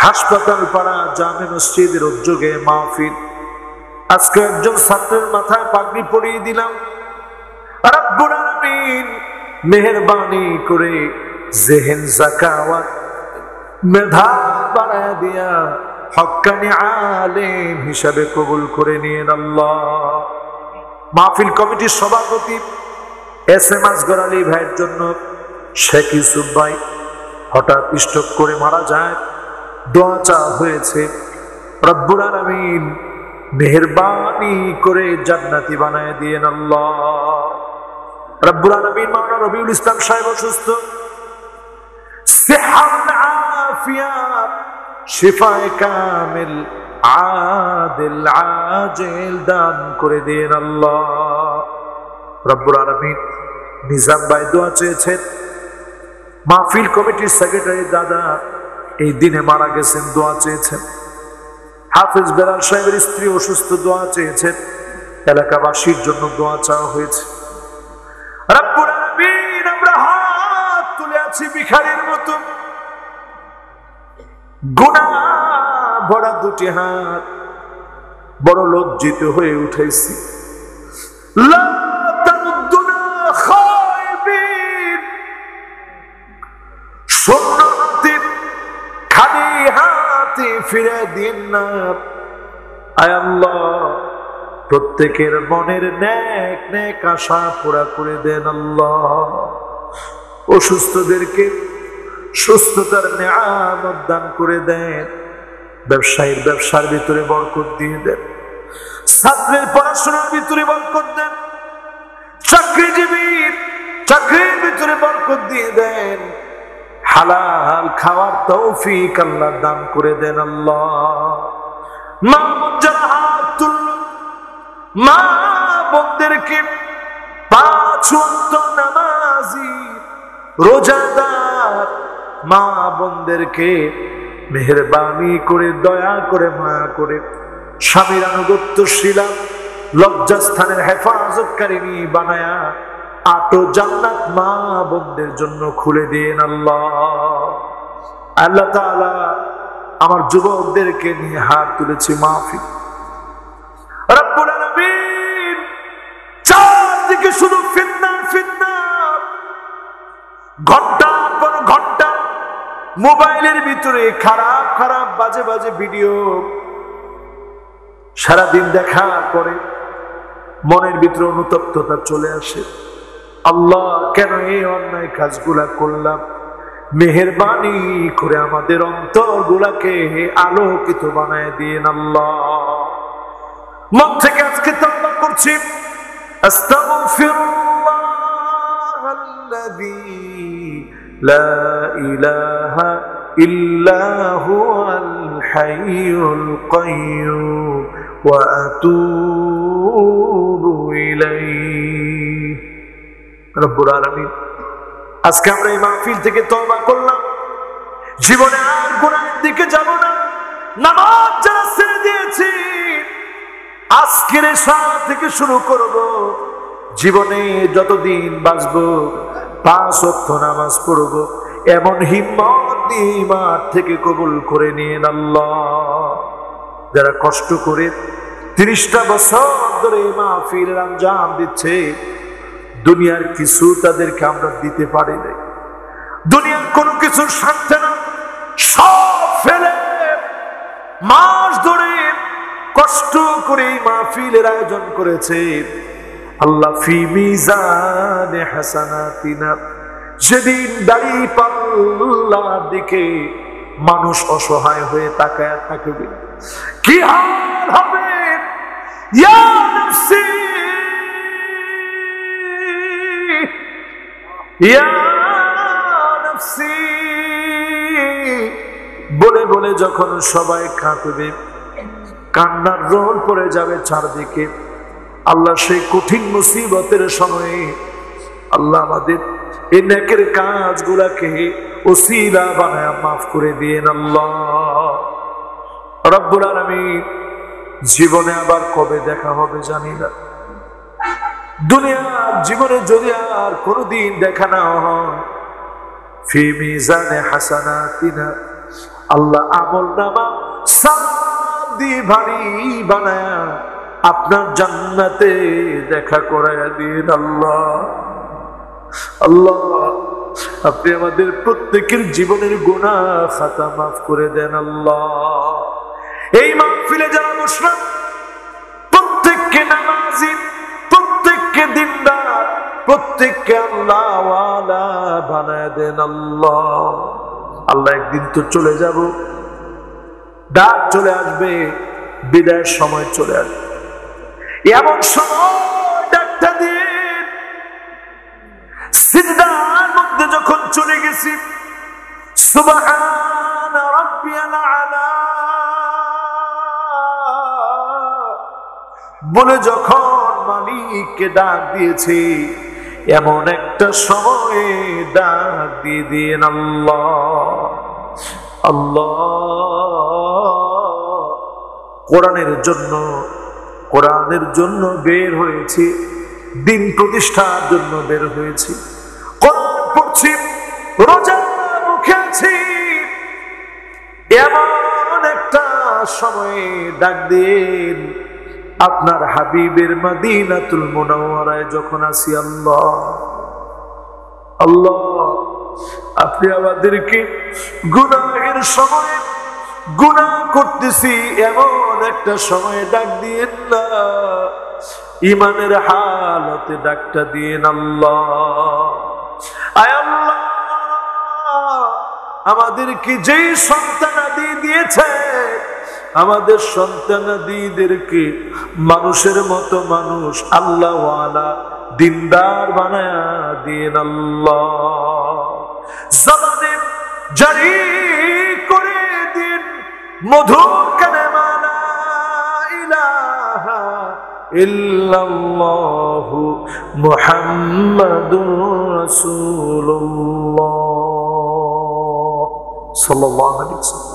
হাসপাতাল পাড়া জামে মসজিদের উদ্যোগে মাহফিল। আজকে একজন ছাত্রের মাথায় পাগড়ি পরিয়ে দিলাম। রব্বুল আলামিন মেহেরবানি করে জেহেন যাকাওয়াত মেধা বাড়ায় দিয়া হক্কানি আলেম হিসাবে কবুল করে নিয়েন আল্লাহ। মাহফিল কমিটির সভাপতি এস এম আসগর আলী ভাইয়ের জন্য শেখ ইউসুফ ভাই হঠাৎ স্ট্রোক করে মারা যায়, দোয়া চাওয়া হয়েছে। রব্বুল আলামিন মেহেরবানি করে জান্নাতি বানায় দিয়েন আল্লাহ। রব্বুল আলামিন মাওলানা রবিউল ইসলাম সাহেব অসুস্থ, সিহহাত আফিয়াত শিফায়ে কামিল আদিল আজিল দান করে দিয়েন আল্লাহ। রব্বুল আলামিন নিজাম ভাই দোয়া চেয়েছেন, মাহফিল কমিটির সেক্রেটারি দাদা এই দিনে মারা গেছেন, দোয়া চেয়েছেন। হাফেজ বেলাল সাহেবের স্ত্রী অসুস্থ, দোয়া চেয়েছেন। এলাকাবাসীর জন্য দোয়া চাওয়া হয়েছে। রব্বুল আলামিন আমরা হাত তুলে আছি ভিখারির মতো, গুনাহ ভরা দুটি হাত, বড় লজ্জিত হয়ে উঠেছি। লা তারুদ্দুনা খায়বিন, শূন্য হাতে খালি হাতে ফিরে দিন না। আয় আল্লাহ প্রত্যেকের মনের নেক নেক আশা পুরা করে দেন আল্লাহ। অসুস্থদেরকে সুস্থতার নিয়ামত দান করে দেন। ব্যবসায়ীর ব্যবসার ভিতরে বরকত দিয়ে দেন। ছাত্রের পড়াশোনার ভিতরে বরকত দেন। চাকরিজীবীর চাকরির ভিতরে বরকত দিয়ে দেন। হালাল খাওয়ার তৌফিক আল্লাহ দান করে দেন আল্লাহ। মা বোন যারা হাত তুলল, মা বোনদেরকে 5 ওয়াক্ত নামাজি রোজাদার মা বোনদেরকে মেহেরবানি করে দয়া করে মায়া করে স্বামীর আনুগত্যশীলা লজ্জাস্থানের হেফাজতকারিনী বানায়া আটো জান্নাত মা বোনদের জন্য খুলে দিন আল্লাহ। আল্লাহ তাআলা আমার যুবকদেরকে নিয়ে হাত তুলেছি মাহফিল। রব্বুল আলামিন চারদিকে শুধু ফিতনা ফিতনা, ঘন্টার পর ঘন্টা মোবাইলের ভিতরে খারাপ খারাপ বাজে বাজে ভিডিও সারাদিন দেখার পরে মনের ভিতরে অনুতপ্ততা চলে আসে। আল্লাহ কেন এই অন্যায় কাজগুলা করলাম? মেহেরবানি করে আমাদের অন্তরগুলাকে আলোকিত বানায় দিন আল্লাহ। মন থেকে আজকে তওবা করছি, আস্তাগফিরুল্লাহাল্লাযী লা ইলাহা ইল্লা হুয়াল হাইয়ুল কাইয়্যুম ওয়া আতুবু ইলাইহি। রব্বুল আলামিন আজকে আমরা এই মাহফিল থেকে তওবা করলাম, জীবনে আর গুনাহের দিকে যাব না। নামাজ যারা ছেড়ে দিয়েছি আজকের সারা থেকে শুরু করব, জীবনে যতদিন বাঁচবো 5 ওয়াক্ত নামাজ পড়ব, এমন হিম্মত নিয়ে মাঠ থেকে কবুল করে নিন আল্লাহ। যারা কষ্ট করে 30টা বছর ধরে মাহফিলের আঞ্জাম দিচ্ছে, দুনিয়ার কিছু তাদেরকে আমরা দিতে পারি নাই। দুনিয়ার কোনো কিছুর স্বার্থে না, সব ফেলে মাস ধরে কষ্ট করে মাহফিলের আয়োজন করেছে আল্লাহ। ফি মিজানে হাসানাতিনা, যেদিন দাড়ি পাল্লার দিকে মানুষ অসহায় হয়ে তাকায় থাকবে, কি হাল হবে? ইয়া নাফসি ইয়া নাফসি বলে বলে যখন সবাই কাঁদবে, কান্নার রোল পড়ে যাবে চারদিকে, আল্লাহ সেই কঠিন মুসিবতের সময়ে আল্লাহ আমাদের এই নেকের কাজগুলাকে ওসিলা বানায়া মাফ করে দিয়েন আল্লাহ। রব্বুল আলামিন জীবনে আবার কবে দেখা হবে জানি না। দুনিয়ার জীবনে যদি আর কোনোদিন দেখা না হয়, ফি মিজানে হাসানাতিনা আল্লাহ আমল নামা সালাম দিয়ে ভারী বানায়া আপনার জান্নাতে দেখা করায়া দিন আল্লাহ। আল্লাহ আপনি আমাদের প্রত্যেকের জীবনের গুনাহ খাতা মাফ করে দেন আল্লাহ। এই মাহফিলে যারা বসলাম প্রত্যেককে নামাজি, প্রত্যেককে দিনদার, প্রত্যেককে আল্লাহ ওয়ালা বানায় দেন আল্লাহ। আল্লাহ একদিন তো চলে যাব, ডাক চলে আসবে, বিদায়ের সময় চলে আসবে। এমন সময় ডাকটা দিন, সিজদার মধ্যে যখন চলে গেছি সুবহান রাব্বিয়াল আলা বলে যখন মালিককে ডাক দিয়েছি, এমন একটা সময়ে ডাক দিয়ে দিন আল্লাহ। আল্লাহ কোরআনের জন্য বের হয়েছি, দিন প্রতিষ্ঠার জন্য বের হয়েছি, কোরআন পড়ছি, রোজা মুখে আছি, এমন একটা সময়ে ডাক দিন আপনার হাবিবের মদিনাতুল মুনাওয়ারায় যখন আসি। আল্লাহ আল্লাহ আপনি আমাদেরকে গুনাহের সময়ে গুনাহ করতেছি এমন একটা সময়ে ডাক দিয়েন না, ঈমানের হালতে ডাকটা দিয়েন আল্লাহ। আয় আল্লাহ আমাদেরকে যেই সন্তানাদি দিয়েছে, আমাদের সন্তানাদিদেরকে মানুষের মতো মানুষ আল্লাহ ওয়ালা দিনদার বানায়া দিন আল্লাহ। জবানে জারি করে দিন মধুর কালেমা লা ইলাহা ইল্লাল্লাহু মুহাম্মাদুর রাসূলুল্লাহ সাল্লাল্লাহু আলাইহি ওয়াসাল্লাম।